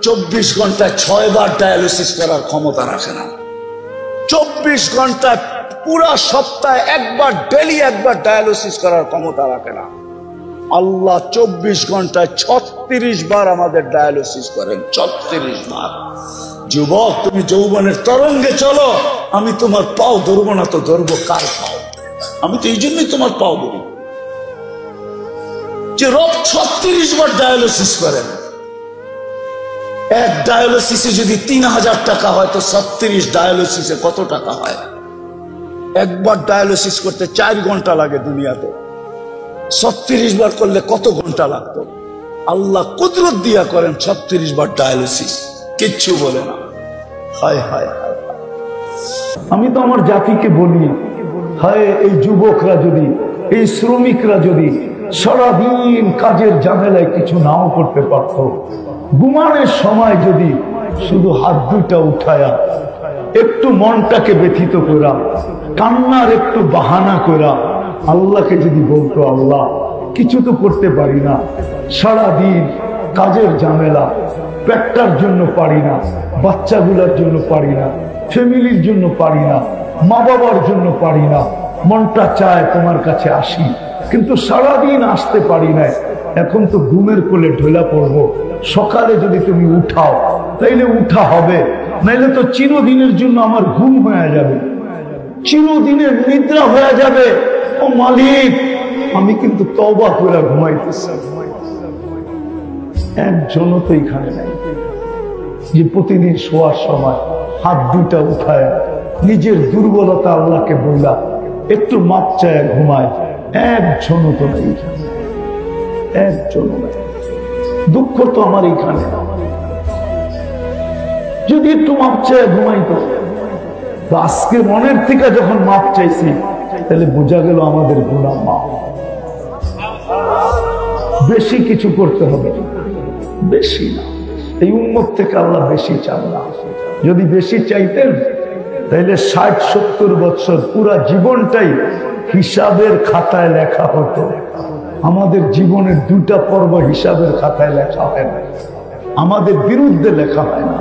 24 ঘন্টায় 6 বার ডায়ালিসিস করার ক্ষমতা রাখে না। 24 ঘন্টায় পুরা সপ্তাহে একবার, ডেলি একবার ডায়ালিসিস করার ক্ষমতা রাখে না। আল্লাহ 24 ঘন্টায় 36 বার আমাদের ডায়ালিসিস করেন, 36 বার। যুবক তুমি যৌবনের তরঙ্গে চলো, আমি তোমার পাও ধরবো না তো ধরবো কার পাও? আমি তো এই জন্যই তোমার পাও ধরি যে রব 36 বার ডায়ালিসিস করেন। এক ডায়ালিসিসে যদি 3,000 টাকা হয় তো 36 ডায়ালিসিসে কত টাকা হয়? একবার ডায়ালিসিস করতে 4 ঘন্টা লাগে দুনিয়াতে, 36 বার করলে কত ঘন্টা লাগতো? আল্লাহ কুদরত দিয়া করেন 36 বার ডায়ালিসিস, কিচ্ছু বলে না। হায় হায় হায়, আমি তো আমার জাতিকে বলি, হায় এই যুবকরা যদি, এই শ্রমিকরা যদি সারাদিন কাজের ঝামেলায় কিছু নাও করতে পারত, ঘুমানোর সময় যদি শুধু হাত দুইটা উঠায়া একটু মনটাকে ব্যথিত করা, কান্নার একটু বাহানা করা আল্লাহকে যদি বলতো, আল্লাহ কিছু তো করতে পারি না, সারাদিন কাজের ঝামেলা, পেটটার জন্য পারি না, বাচ্চাগুলোর জন্য পারি না, ফ্যামিলির জন্য পারি না, মা বাবার জন্য পারি না, মনটা চায় তোমার কাছে আসি, কিন্তু সারাদিন আসতে পারি না। এখন তো ঘুমের কোলে ঢোলা পড়বো, সকালে যদি তুমি উঠাও তাইলে উঠা হবে, নাইলে তো চিরদিনের জন্য আমার ঘুম হয়ে যাবে, চিরদিনের নিদ্রা হয়ে যাবে। ও মালিক, আমি কিন্তু তওবা করে ঘুমাইতেছি। একজনও তো এখানে নাই যে প্রতিদিন শোয়ার সময় হাত দুইটা উঠায় নিজের দুর্বলতা আল্লাহকে বললা একটু মাপ চায় ঘুমায়। একজনও তো নাই, একজনও নাই। দুঃখ তো আমার এখানে, যদি একটু মাপ চায় ঘুমাইতো। আজকে মনের থেকে যখন মাপ চাইছি তাহলে বোঝা গেল আমাদের গুনাহ মাপ। বেশি কিছু করতে হবে, বেশি না। এই উম্মত থেকে আল্লাহ বেশি চান না। যদি বেশি চাইতেন তাহলে 60-70 বছর পুরা জীবনটাই হিসাবের খাতায় লেখা হতো। আমাদের জীবনের 2টা পর্ব হিসাবের খাতায় লেখা হয় না, আমাদের বিরুদ্ধে লেখা হয় না।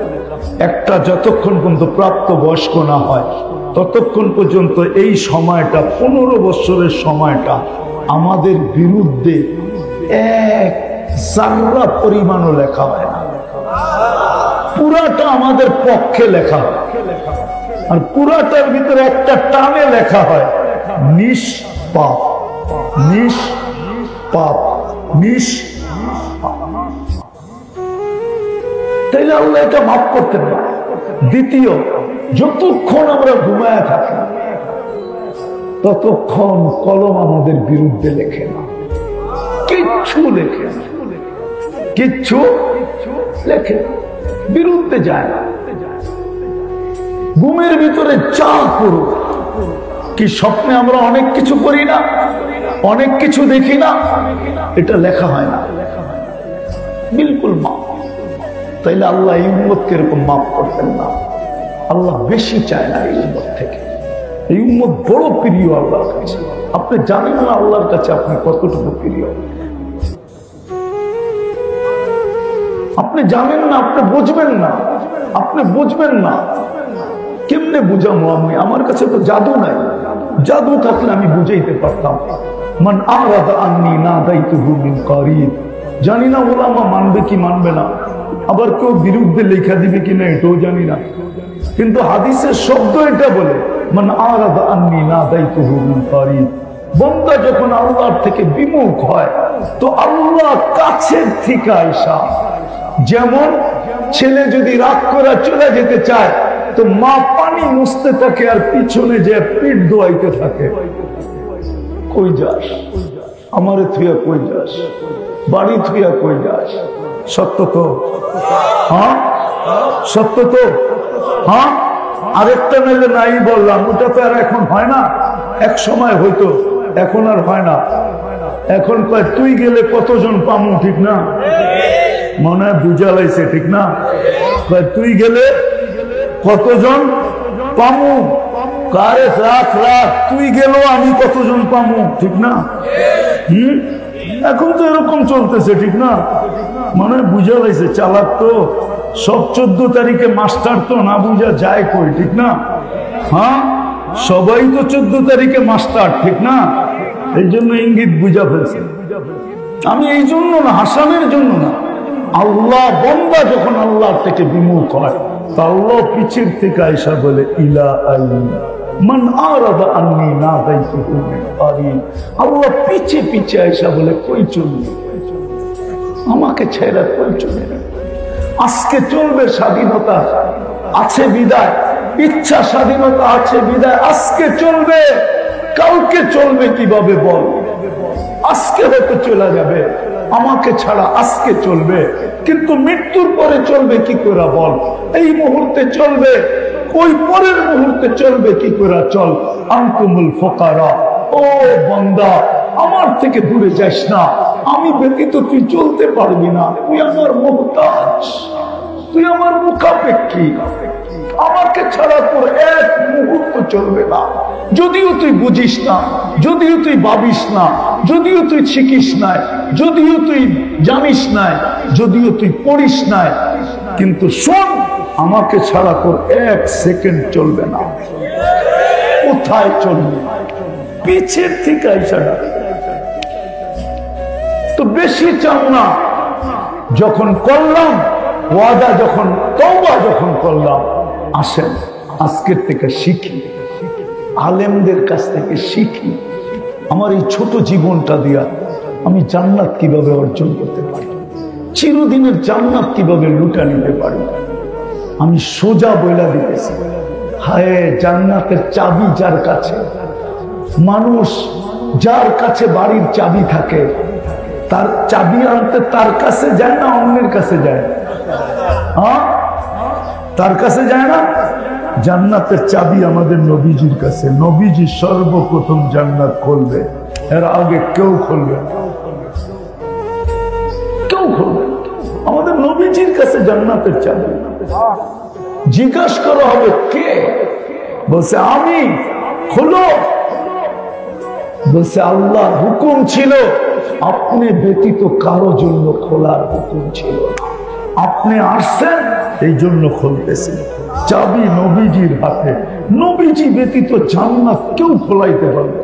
একটা যতক্ষণ পর্যন্ত প্রাপ্ত বয়স্ক না হয় ততক্ষণ পর্যন্ত এই সময়টা, 15 বছরের সময়টা আমাদের বিরুদ্ধে এক জাররা পরিমাণও লেখা হয় না। পুরাটা আমাদের পক্ষে লেখা হয়, আর পুরাটার ভিতরে একটা টানে লেখা হয় নিষ্পাপ, নিষ্পাপ, নিষ্পাপ। তাইলে আল্লাহ এটা মাফ করতেন না। দ্বিতীয়, যতক্ষণ আমরা ঘুমায় থাকি ততক্ষণ কলম আমাদের বিরুদ্ধে লেখে না, কিচ্ছু লেখে না, কিচ্ছু লেখে না, বিরুদ্ধে যায় না। ঘুমের ভিতরে যা করো, কি স্বপ্নে আমরা অনেক কিছু করি না, অনেক কিছু দেখি না, এটা লেখা হয় না, বিলকুল মাফ। তাইলে আল্লাহ এই উম্মতকে এরকম মাফ করতেন না। আল্লাহ বেশি চায় না এই উম্মত থেকে। এই উম্মত বড় প্রিয় আল্লাহর কাছে। আপনি জানেন না আল্লাহর কাছে আপনি কতটুকু প্রিয়, আপনি জানেন না, আপনি বুঝবেন না, আপনি বুঝবেন না। কেমনে বুঝাবো আমি? আমার কাছে তো জাদু নাই, জাদু থাকলে আমি বুঝাইতে পারতাম। মান আরাদা আন্নী নাদাইতুহু মিন করিব। জানি না ওলামা মানবে কি মানবে না, আবার কেউ বিরুদ্ধে লেখা দিবে কিনা এটাও জানি না, কিন্তু হাদিসের শব্দ এটা বলে মান আরাদা আন্নী নাদাইতুহু মিন করিব। বান্দা যখন আল্লাহর থেকে বিমুখ হয় তো আল্লাহ কাছের থেকে আইসা, যেমন ছেলে যদি রাগ করে চলে যেতে চায় তো মা পানি মুছতে থাকে আর পিছনে যে পিঠ ধোয়াইতে থাকে, কই যাস আমারে থুয়া, কই যাস বাড়ি থুয়া, কই যাস? সত্য তো? হ্যাঁ সত্য তো? হ্যাঁ। আরেকটা মেলে নাই বললাম, ওটা তো আর এখন হয় না, এক সময় হইতো, এখন আর হয় না। এখন কয় তুই গেলে কতজন পামু, ঠিক না? মনে হয় বুঝা লাইছে, ঠিক না? তুই গেলে কতজন পামু, কারে রাখ রাখ, তুই গেল আমি কতজন পামু, ঠিক না? এখন তো এরকম চলতেছে, ঠিক না? মানে বুঝা লাইছে, চালাক তো সব 14 তারিখে মাস্টার তো না বুঝা যায় কই, ঠিক না? হ্যাঁ, সবাই তো 14 তারিখে মাস্টার, ঠিক না? এই জন্য ইঙ্গিত বুঝা ফেলছে। আমি এই জন্য না, হাসানের জন্য না। আল্লাহ বান্দা যখন আল্লাহর থেকে বিমুখ হয় তা আল্লাহ পিছের থেকে আয়েশা বলে ইলা আলী মান আরাদা আন্নী নাদাইতুহু মিন করিব। আল্লাহ পিছে পিছে আয়েশা বলে কই চলবে, আমাকে ছেড়ে কই চলবে? আজকে চলবে স্বাধীনতা আছে বিদায়, ইচ্ছা স্বাধীনতা আছে বিদায়, আজকে চলবে, কালকে চলবে কিভাবে বল? আজকে হয়তো চলে যাবে, আমাকে ছাড়া আজকে চলবে, কিন্তু মৃত্যুর পরে চলবে কি করে বল? এই মুহূর্তে চলবে, ওই পরের মুহূর্তে চলবে কি করে? চল। আনতুমুল ফুকারা, ও বান্দা আমার থেকে দূরে যাস না, আমি ব্যতীত তুই চলতে পারবি না, তুই আমার মুহতাজ, তুই আমার মুখাপেক্ষী, আমাকে ছাড়া তোর এক মুহূর্ত চলবে না। যদিও তুই বুঝিস না, যদিও তুই ভাবিস না, যদিও তুই শিখিস নাই, যদিও তুই জানিস নাই, যদিও তুই পড়িস নাই, কিন্তু শোন, আমাকে ছাড়া তোর এক সেকেন্ড চলবে না। কোথায় চলবে? পিছের থেকে আইসাটা তো বেশি চাও না। যখন করলাম ওয়াদা, যখন তওবা যখন করলাম, আসেন আজকের থেকে শিখি, আলেমদের কাছ থেকে শিখি। আমার এই ছোট জীবনটা দিয়া আমি জান্নাত কিভাবে অর্জন করতে পারি, চিরদিনের জান্নাত কিভাবে লুটা নিতে পারি। আমি সোজা বইলা দিতেছি, হায় জান্নাতের চাবি যার কাছে, মানুষ যার কাছে বাড়ির চাবি থাকে তার চাবি আনতে তার কাছে যায় না, অন্যের কাছে যায়? হ্যাঁ, তার কাছে যায় না। জান্নাতের চাবি আমাদের নবীজির কাছে, নবীজি সর্বপ্রথম জান্নাত খুলবে, এর আগে কেউ খুলবে না, কেউ খুলবে না। আমাদের নবীজির কাছে জান্নাতের চাবি। জিজ্ঞাসা করা হবে কে? বলছে আমি। খোলো। বলছে আল্লাহ হুকুম ছিল, আপনি ব্যতীত কারো জন্য খোলার হুকুম ছিল না, আপনি আসছেন এই জন্য খুলতেছেন। চাবি নবীজির হাতে, নবীজি ব্যতীত জান্নাত কেউ খোলাইতে পারবে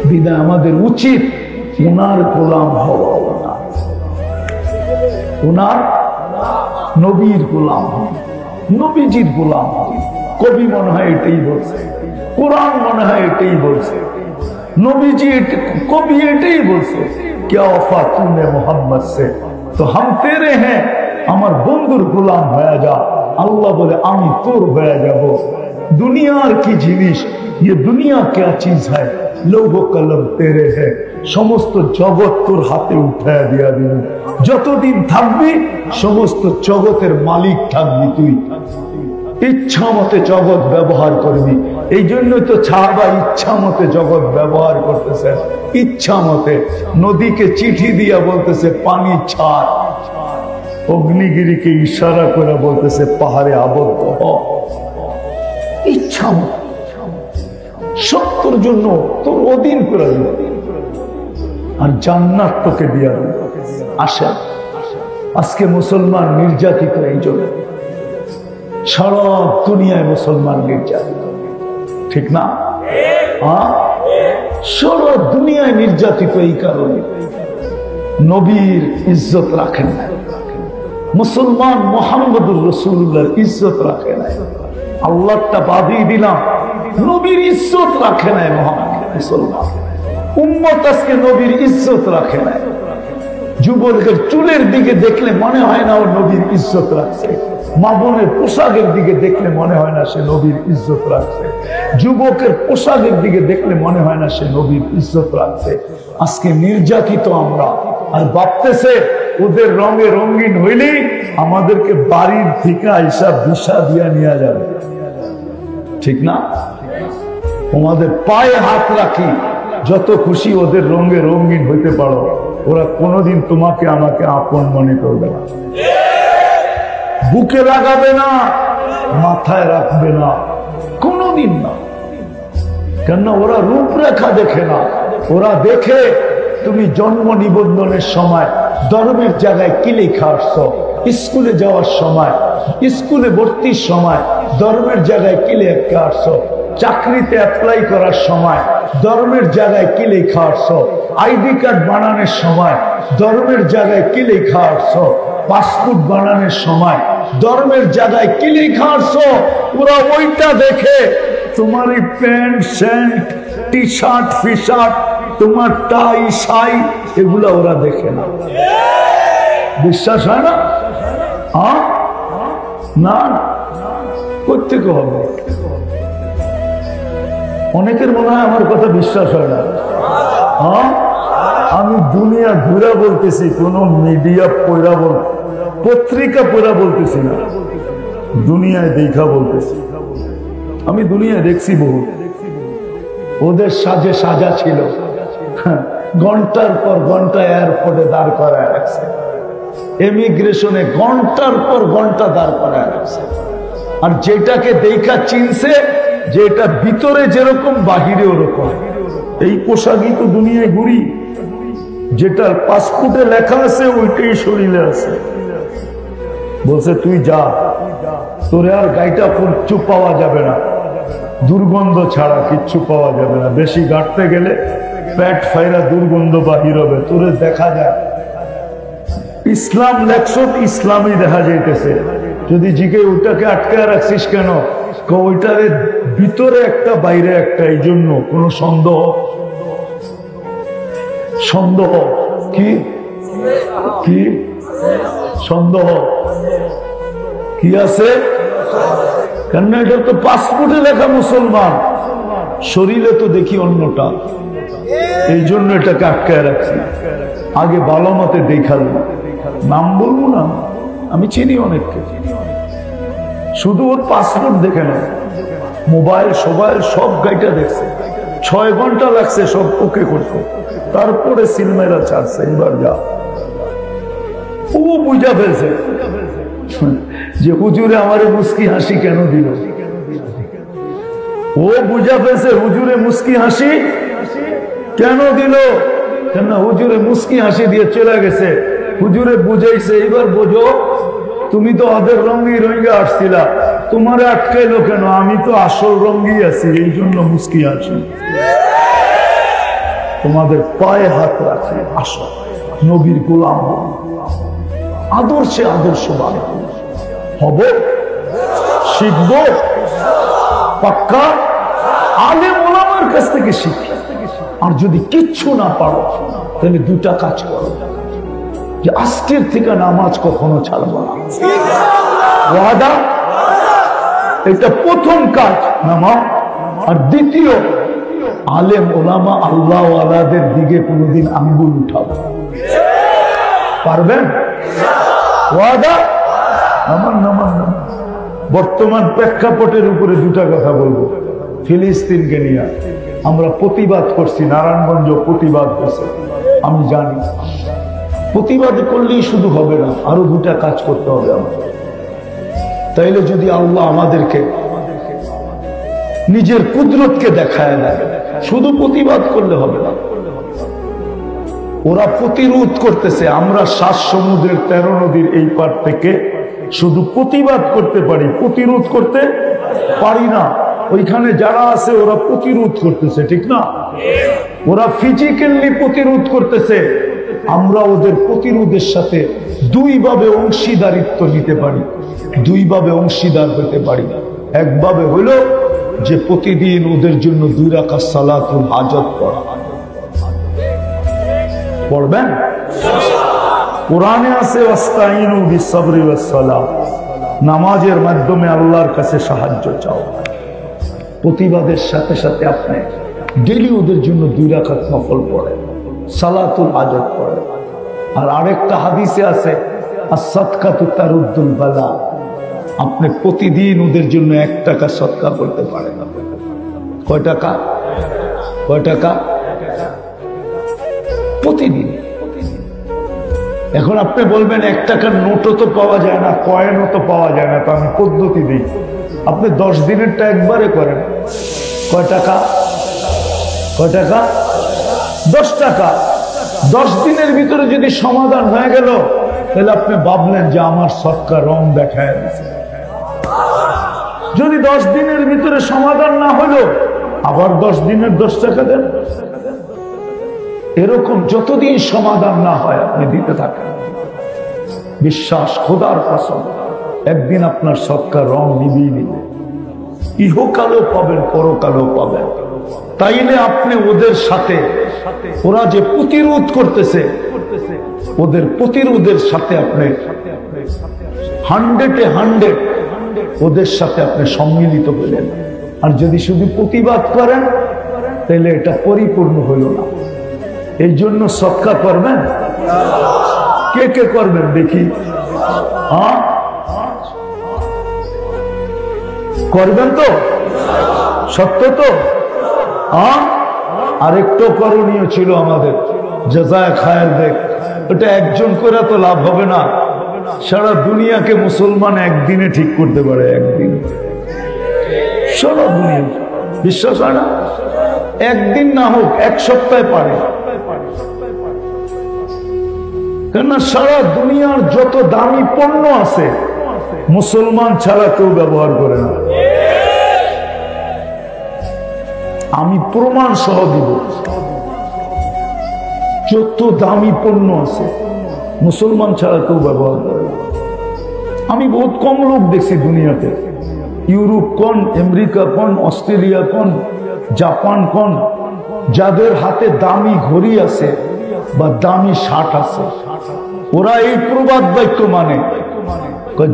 বিদায় আমাদের উচিত ওনার গোলাম হওয়া, ওনার নবীর গোলাম হই, নবীজির গোলাম হই। কবি মনে হয় এটাই বলছে, কোরআন মনে হয় এটাই বলছে, নবীজি কবি এটাই বলছে, क्या वफा तूने मोहम्मद से तो हम तेरे हैं, আমার বন্ধুর গোলাম হয়ে যা। আল্লাহ বলে আমি তোর হয়ে যাব। দুনিয়ার কি জিনিস, ये दुनिया क्या चीज है, लोगो कलम तेरे है। সমস্ত জগৎ তোর হাতে উঠায় দিয়া দিল। যতদিন থাকবি সমস্ত জগতের মালিক থাকবি তুই। ইচ্ছা মতে জগৎ ব্যবহার করবি। এই জন্যই তো সাহাবা ইচ্ছা মতে জগৎ ব্যবহার করতেছে, ইচ্ছা মতে। নদীকে চিঠি দিয়া বলতেছে পানি ছাড়, অগ্নিগিরিকে ইশারা করে বলতেছে পাহাড়ে আবদ্ধ হ। ইচ্ছা মতে সত্যর জন্য তোর অধীন করে দিল, আর জান্নাত তোকে দিয়া দিল। আসেন, আজকে মুসলমান নির্যাতিত এই জন্য, সারা দুনিয়ায় মুসলমান নির্যাতিত, ঠিক না? সারা দুনিয়ায় নির্যাতিত এই কারণে নবীর ইজ্জত রাখেন না, মুসলমান মুহাম্মদুর রাসূলুল্লাহর ইজ্জত রাখে না। আল্লাহটা বাদই দিলাম, নবীর ইজ্জত রাখে নাই মুসলমান উম্মত। আজকে নবীর ইজ্জত রাখে নাই। যুবকের চুলের দিকে দেখলে মনে হয় না ও নবীর ইজ্জত রাখছে, মা বোনের পোশাকের দিকে দেখলে মনে হয় না সে নবীর ইজ্জত রাখছে, যুবকের পোশাকের দিকে দেখলে মনে হয় না সে নবীর ইজ্জত রাখছে। আজকে নির্যাতিত আমরা, আর ভাবতেছে ওদের রঙে রঙিন হইলেই আমাদেরকে বাড়ির থেকে আইসা বিষা দিয়া নিয়ে যাবে, ঠিক না? তোমাদের পায়ে হাত রাখি, যত খুশি ওদের রঙে রঙিন হইতে পারো, ওরা কোনোদিন তোমাকে আমাকে আপন মনে করবে না, বুকে লাগাবে না, মাথায় রাখবে না, কোনোদিন না। কেননা ওরা রূপরেখা দেখে না, ওরা দেখে তুমি জন্ম নিবন্ধনের সময় ধর্মের জায়গায় কি লেখা আসছো, স্কুলে যাওয়ার সময়, স্কুলে ভর্তির সময় ধর্মের জায়গায় কি লেখা আসছো, চাকরিতে অ্যাপ্লাই করার সময় ধর্মের জায়গায় কি লেখা আসছো, আইডি কার্ড বানানোর সময় ধর্মের জায়গায় কি লেখা আসছো, পাসপোর্ট বানানোর সময় ধর্মের জায়গায় কি লেখা আসছো। ওরা ওইটা দেখে তোমার এই প্যান্ট শার্ট টি শার্ট ফি শার্ট, তোমার টাই শাই, এগুলা ওরা দেখে না। বিশ্বাস হয় না? না, করতে হবে। অনেকের মনে হয় আমার কথা বিশ্বাস হয় না। আমি দুনিয়া ঘুরা বলতেছি, কোন মিডিয়া পড়া পত্রিকা পড়া বলতেছি না, দুনিয়ায় দেখা বলতেছি। আমি দুনিয়ায় দেখছি বহু, ওদের সাজে সাজা ছিল, ঘন্টার পর ঘন্টা এয়ারপোর্টে দাঁড় করায় রাখছে, এমিগ্রেশনে ঘন্টার পর ঘন্টা দাঁড় করায় রাখছে। আর যেটাকে দেখা চিনছে, যেটা ভিতরে যেরকম বাহিরে ওরকম। এই পোশাকই তো দুনিয়ায় ঘুরি, যেটার পাসপোর্টে লেখা আছে ওইটাই শরীরে আছে। বলছে তুই যা, তোরে আর গাইটা কিচ্ছু পাওয়া যাবে না, দুর্গন্ধ ছাড়া কিচ্ছু পাওয়া যাবে না। বেশি গাঁটতে গেলে পেট ফাইরা দুর্গন্ধ বাহির হবে, তোরে দেখা যায়। ইসলাম লেখছত, ইসলামই দেখা যাইতেছে। যদি জিকে ওইটাকে আটকে রাখছিস কেন, ওইটার ভিতরে একটা বাইরে একটা, এই জন্য কোন সন্দেহ কি কি সন্দেহ কি আছে? কেন এটা তো পাসপোর্টে লেখা মুসলমান, শরীরে তো দেখি অন্যটা, এই জন্য এটাকে আটকায় রাখছি। আগে ভালো মতে দেখালো, নাম বলবো না, আমি চিনি অনেককে, শুধু ওর পাসপোর্ট দেখে না, মোবাইল সোবাইল সব গাইটা দেখছে, 6 ঘন্টা লাগছে সব ওকে করতে, তারপরে সিলমেরা ছাড়ছে। এবার যা, ও বুঝা ফেলছে যে হুজুরে আমারে মুস্কি হাসি কেন দিল, ও বুঝা ফেলছে হুজুরে মুস্কি হাসি কেন দিল, কেন হুজুরে মুস্কি হাসি দিয়ে চলে গেছে। হুজুরে বুঝাইছে, এবার বোঝো, তুমি তো ওদের রঙে রঙে আসছিলা, তোমারে আটকাইলো কেন? আমি তো আসল রঙই আছি, এই জন্য মুস্কি হাসি। তোমাদের পায়ে হাত রাখে, আসো নবীর গোলাম, আদর্শে আদর্শবান, হব, শিখব, পাক্কা আলেম ওলামার কাছ থেকে শিখ। আর যদি কিচ্ছু না পারো তাহলে দুটা কাজ করো, যে আজকের থেকে নামাজ কখনো ছাড়বো না, ওয়াদা। এটা প্রথম কাজ নামাজ। আর দ্বিতীয়, আলেম ওলামা আল্লাহ ওয়ালাদের দিকে কোনোদিন আঙ্গুল উঠাবো। পারবেন? ওয়াদা। নামান নামান নামান। বর্তমান প্রেক্ষাপটের উপরে দুটা কথা বলবো। ফিলিস্তিনকে নিয়ে আমরা প্রতিবাদ করছি, নারায়ণগঞ্জ প্রতিবাদ করছে, আমি জানি। প্রতিবাদ করলেই শুধু হবে না, আরো দুটা কাজ করতে হবে আমাদের। তাইলে যদি আল্লাহ আমাদেরকে নিজের কুদরতকে দেখায় দেয়, শুধু প্রতিবাদ করলে হবে না। ওরা প্রতিরোধ করতেছে, আমরা 7 সমুদ্রের 13 নদীর এই পার থেকে শুধু প্রতিবাদ করতে পারি, প্রতিরোধ করতে পারি না। ওইখানে যারা আছে ওরা প্রতিরোধ করতেছে, ঠিক না? ওরা ফিজিক্যালি প্রতিরোধ করতেছে, আমরা ওদের প্রতিরোধের সাথে দুইভাবে অংশীদারিত্ব নিতে পারি, দুইভাবে অংশীদার হতে পারি। একভাবে হলো যে প্রতিদিন ওদের জন্য 2 রাকাত সালাতুল হাজত পড়া। পড়বেন? কোরআনে আছে ওয়াস্তাইনু বিসসবরি ওয়াসসালাহ, নামাজের মাধ্যমে আল্লাহর কাছে সাহায্য চাও। প্রতিবাদের সাথে সাথে আপনি ডেইলি ওদের জন্য 2 রাকাত নফল পড়েন, সালাতুল হাজত পড়েন। আর আরেকটা হাদিসে আছে আস-সাদকাতু তারুদ্দুল বালা, আপনি প্রতিদিন ওদের জন্য 1 টাকা সদকা করতে পারেন। কয় টাকা? কয় টাকা? প্রতিদিন। এখন আপনি বলবেন 1 টাকার নোটও তো পাওয়া যায় না, কয়েনও তো পাওয়া যায় না, তো আমি পদ্ধতি দিই। আপনি 10 দিনেরটা একবারে করেন। কয় টাকা? কয় টাকা? 10 টাকা। 10 দিনের ভিতরে যদি সমাধান হয়ে গেল, তাহলে আপনি ভাবলেন যে আমার সরকার রং দেখায় দিচ্ছে। যদি 10 দিনের ভিতরে সমাধান না হলো, আবার 10 দিনের 10 টাকা দেন। এরকম যতদিন সমাধান না হয় আপনি দিতে থাকেন। বিশ্বাস, খোদার কসম, একদিন আপনার সরকার রং নিবেই নিবে। ইহকালও পাবেন, পরকালও পাবেন। তাইলে আপনি ওদের সাথে, ওরা যে প্রতিরোধ করতেছে, ওদের প্রতিরোধের সাথে আপনি 100-এ 100 ওদের সাথে আপনি সম্মিলিত হলেন। আর যদি শুধু প্রতিবাদ করেন, তাহলে এটা পরিপূর্ণ হইল না। এই জন্য সদকা করবেন। কে কে করবেন দেখি? হ্যাঁ, করবেন তো? সত্য তো? হ্যাঁ। আরেকটু করণীয় ছিল আমাদের, জাযায়ে খায়ের দেখ। ওটা একজন করে তো লাভ হবে না, সারা দুনিয়াকে মুসলমান একদিনে ঠিক করতে পারে। একদিন সারা দুনিয়া, বিশ্বাস হয় না? একদিন না হোক 1 সপ্তাহে পারে। কেননা সারা দুনিয়ার যত দামি পণ্য আছে মুসলমান ছাড়া কেউ ব্যবহার করে না। আমি প্রমাণ সহ দিব। যত দামি পণ্য আছে মুসলমান ছাড়া কেউ ব্যবহার করে না। আমি বহুত কম লোক দেখছি দুনিয়াতে, ইউরোপ কোন, আমেরিকা কোন, অস্ট্রেলিয়া কোন, জাপান কোন, যাদের হাতে দামি ঘড়ি আছে বা দামি শার্ট আছে, ওরা এই প্রবাদ বাক্য মানে,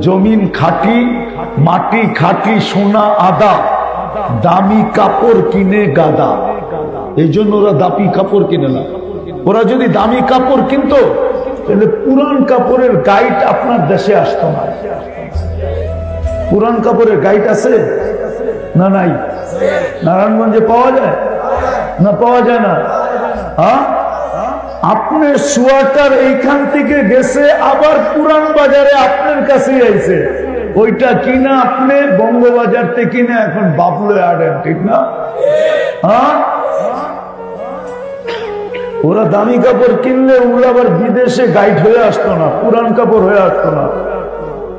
জমিন খাঁটি, মাটি খাঁটি, সোনা আদা, দামি কাপড় কিনে গাদা। এই জন্য ওরা দামি কাপড় কিনে না। ওরা যদি দামি কাপড় কিনতো, তাহলে পুরান কাপড়ের গাইড আপনার দেশে আসতো না। পুরান কাপড়ের গাইড আছে না? নাই। নারায়ণগঞ্জে পাওয়া যায় না? পাওয়া যায় না। হ্যাঁ, আপনার সোয়াটার এইখান থেকে গেছে, আবার পুরান বাজারে আপনার কাছে আইছে। ওইটা কিনা আপনি বঙ্গবাজার থেকে কিনে এখন বাবলে আনেন, ঠিক না? হ্যাঁ, ওরা দামি কাপড় কিনলে ওগুলো আবার বিদেশে গাইড হয়ে আসতো না, পুরান কাপড় হয়ে আসতো না।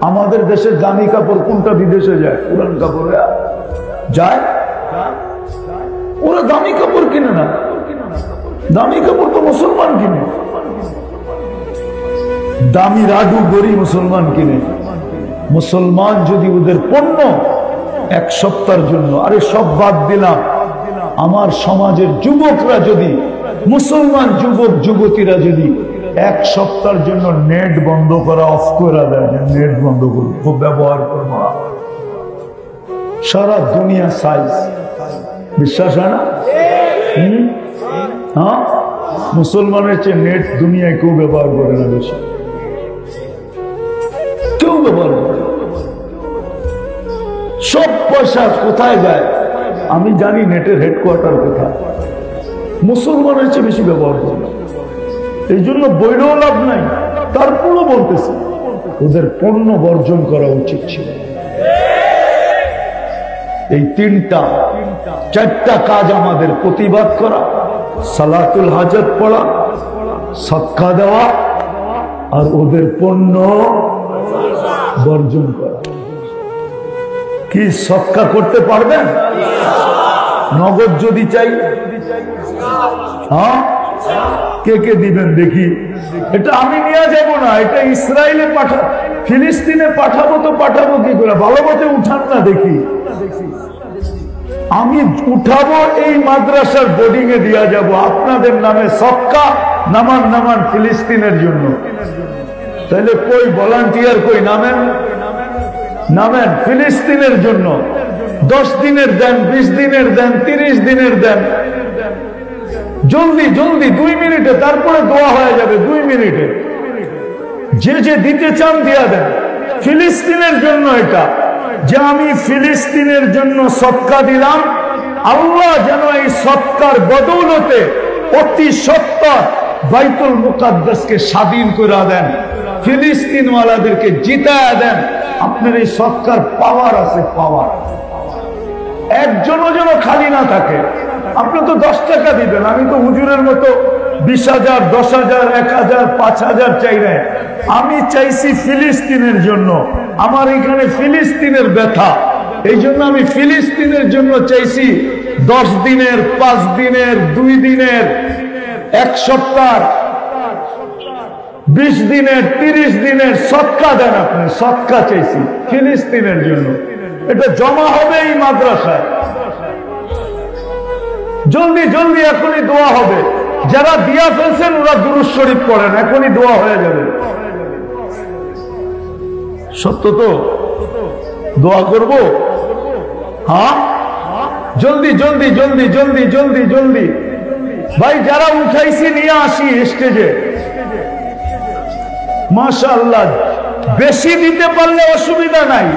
আমাদের দেশের দামি কাপড় কোনটা বিদেশে যায়? পুরান কাপড় যায়। ওরা দামি কাপড় কিনে না, দামি কাপড় তো মুসলমান কিনে। দামি রাডু গড়ি মুসলমান কিনে, মুসলমান যদি ওদের পণ্য এক সপ্তাহের জন্য, আরে সব বাদ দিলাম, আমার সমাজের যুবকরা যদি, মুসলমান যুবক যুবতীরা যদি এক সপ্তাহের জন্য নেট বন্ধ করা, অফ করে দেয়, নেট বন্ধ করবো, ব্যবহার করবো না, সারা দুনিয়া সাইজ, বিশ্বাস হয় না? হ্যাঁ, মুসলমানের চেয়ে নেট দুনিয়ায় কেউ ব্যবহার করে না, বেশি কেউ ব্যবহার করে। সব পয়সা কোথায় যায় আমি জানি, নেটের হেডকোয়ার্টার কোথায়, মুসলমানের চেয়ে বেশি ব্যবহার করে না। এই জন্য বইলেও লাভ নাই, তারপরও বলতেছে ওদের পণ্য বর্জন করা উচিত ছিল। এই চারটা কাজ আমাদের প্রতিবাদ করা, সালাতুল হাজত পড়া, সদকা দেওয়া, আর ওদের পণ্য বর্জন করা। কি সদকা করতে পারবেন? নগদ যদি চাই, হ্যাঁ, কে কে দিবেন দেখি। এটা আমি নিয়ে যাব না, এটা ইসরায়েলে ফিলিস্তিনে পাঠাবো, তো পাঠাবো কি করে? ভালো মতে উঠান না দেখি, আমি উঠাবো, এই মাদ্রাসার বোর্ডিং এ দিয়া যাব আপনাদের নামে সদকা, নামান ফিলিস্তিনের জন্য। তাহলে কই ভলান্টিয়ার, কই নামেন ফিলিস্তিনের জন্য। 10 দিনের দেন, 20 দিনের দেন, 30 দিনের দেন, জলদি 2 মিনিটে, তারপরে দোয়া হয়ে যাবে 2 মিনিটে। যে দিতে চান দিয়া দেন ফিলিস্তিনের জন্য। এটা যে আমি ফিলিস্তিনের জন্য সদকা দিলাম, আল্লাহ যেন এই সদকার বদৌলতে অতি সত্তর বাইতুল মুকাদ্দাসকে স্বাধীন করে দেন, ফিলিস্তিনওয়ালাদেরকে জিতায়া দেন। আপনার এই সদকার পাওয়ার আছে, পাওয়ার। একজনও যেন খালি না থাকে। আপনি তো 10 টাকা দিবেন, আমি তো হুজুরের মতো 20,000, 10,000, 1,000, 5,000 চাই না। আমি চাইছি ফিলিস্তিনের জন্য, আমার এখানে ফিলিস্তিনের ব্যথা, এই জন্য আমি ফিলিস্তিনের জন্য চাইছি 10 দিনের, 5 দিনের, 2 দিনের, 1 সপ্তাহ, 20 দিনের, 30 দিনের সদকা দেন। আপনি সদকা চাইছি ফিলিস্তিনের জন্য, এটা জমা হবে এই মাদ্রাসায়। জলদি এখনই দোয়া হবে। যারা দিয়া ফেলছেন ওরা দুরূদ শরীফ পড়েন, এখনই দোয়া হয়ে যাবে। সত্য তো? দোয়া করব? হ্যাঁ, জলদি ভাই, যারা উঠাইছি নিয়ে আসি স্টেজে। মাশাআল্লাহ, বেশি দিতে পারলে অসুবিধা নাই,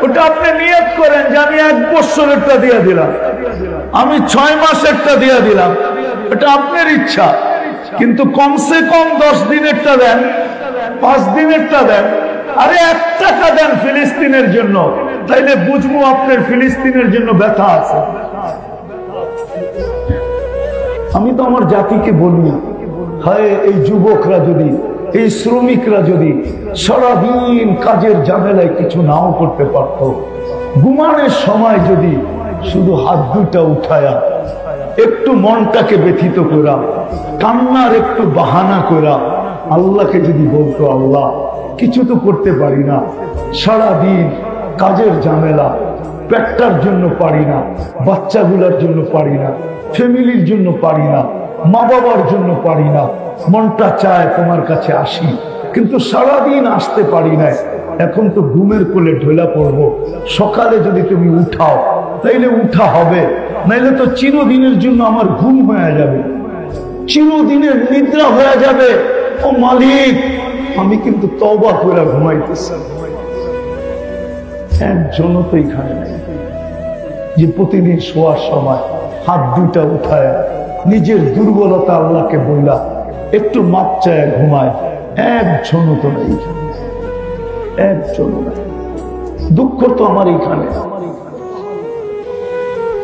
ওটা আপনি নিয়ত করেন যে আমি 1 বছরেরটা দিয়ে দিলাম, আমি 6 মাসেরটা দিয়ে দিলাম, এটা আপনার ইচ্ছা। কিন্তু কমসে কম 10 দিনেরটা দেন, 5 দিনেরটা দেন, আরে 1 টাকা দেন ফিলিস্তিনের জন্য, তাইলে বুঝবো আপনার ফিলিস্তিনের জন্য ব্যথা আছে। আমি তো আমার জাতিকে বলি, হায় এই যুবকরা যদি, এই শ্রমিকরা যদি সারাদিন কাজের ঝামেলায় কিছু নাও করতে পারত, ঘুমানোর সময় যদি শুধু হাত দুটা উঠায়া একটু মনটাকে ব্যথিত করা, কান্নার একটু বাহানা করা আল্লাহকে যদি বলতো, আল্লাহ কিছু তো করতে পারি না, সারাদিন কাজের ঝামেলা, পেটটার জন্য পারি না, বাচ্চাগুলোর জন্য পারি না, ফ্যামিলির জন্য পারি না, মা বাবার জন্য পারি না, মনটা চায় তোমার কাছে আসি, কিন্তু সারাদিন আসতে পারি না। এখন তো ঘুমের কোলে ঢোলা পড়বো, সকালে যদি তুমি উঠাও তাইলে উঠা হবে, নাইলে তো চিরদিনের জন্য আমার ঘুম হয়ে যাবে, চিরদিনের নিদ্রা হয়ে যাবে। ও মালিক, আমি কিন্তু তওবা করে ঘুমাইতেছি। একজনও তো এখানে নেই যে প্রতিদিন শোয়ার সময় হাত দুটা উঠায় নিজের দুর্বলতা আল্লাহকে বইলা একটু মাপ চায় ঘুমায়। একজনও তো নেই, একজনও নেই। দুঃখ তো আমার এখানে,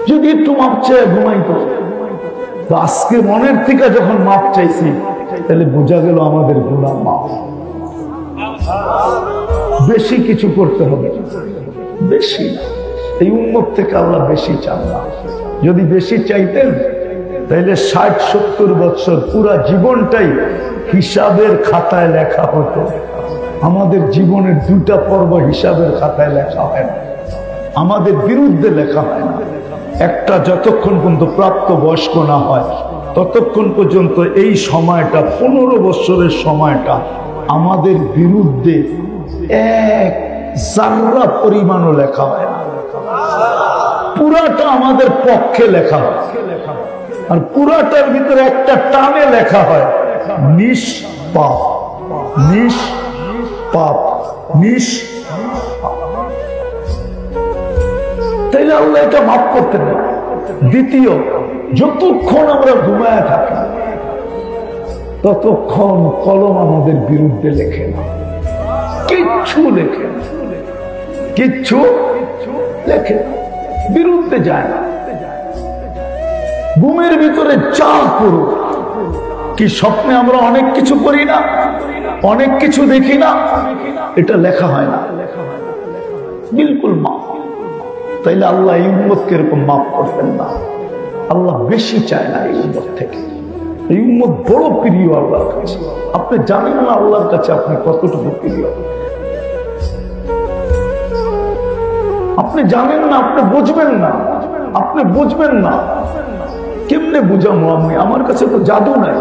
যদি একটু মাপ চায় ঘুমাইতো। তো আজকে মনের থেকে যখন মাপ চাইছি, তাহলে বোঝা গেল আমাদের গুনাহ মাফ। বেশি কিছু করতে হবে, বেশি না। এই উম্মত থেকে আল্লাহ বেশি চান না। যদি বেশি চাইতেন তাহলে 60-70 বছর পুরা জীবনটাই হিসাবের খাতায় লেখা হতো, আমাদের জীবনের দুটা পর্ব হিসাবের খাতায় লেখা হয় না, আমাদের বিরুদ্ধে লেখা হয় না। একটা যতক্ষণ পর্যন্ত প্রাপ্ত বয়স্ক না হয় ততক্ষণ পর্যন্ত এই সময়টা 15 বছরের সময়টা আমাদের বিরুদ্ধে এক জাররা পরিমাণও লেখা হয় না, পুরাটা আমাদের পক্ষে লেখা হয়। আর পুরাটার ভিতরে একটা টানে লেখা হয় নিষ্পাপ, নিষ্পাপ, নিষ্পাপ। তাইলে আল্লাহ এটা মাফ করতেন না। দ্বিতীয়, যতক্ষণ আমরা ঘুমায় থাকি ততক্ষণ কলম আমাদের বিরুদ্ধে লেখে না, কিচ্ছু লেখে না, কিচ্ছু লেখে না, বিরুদ্ধে যায় না। ঘুমের ভিতরে যা করো, কি স্বপ্নে আমরা অনেক কিছু করি না, অনেক কিছু দেখি না, এটা লেখা হয় না, বিলকুল মাফ। তাইলে আল্লাহ এই উম্মতকে এরকম মাফ করতেন না। আল্লাহ বেশি চায় না এই উম্মত থেকে। এই উম্মত বড় প্রিয় আল্লাহর কাছে। আপনি জানেন না আল্লাহর কাছে আপনি কতটুকু প্রিয়, আপনি জানেন না, আপনি বুঝবেন না, আপনি বুঝবেন না। কেমনে বুঝাবো আমি? আমার কাছে তো জাদু নাই।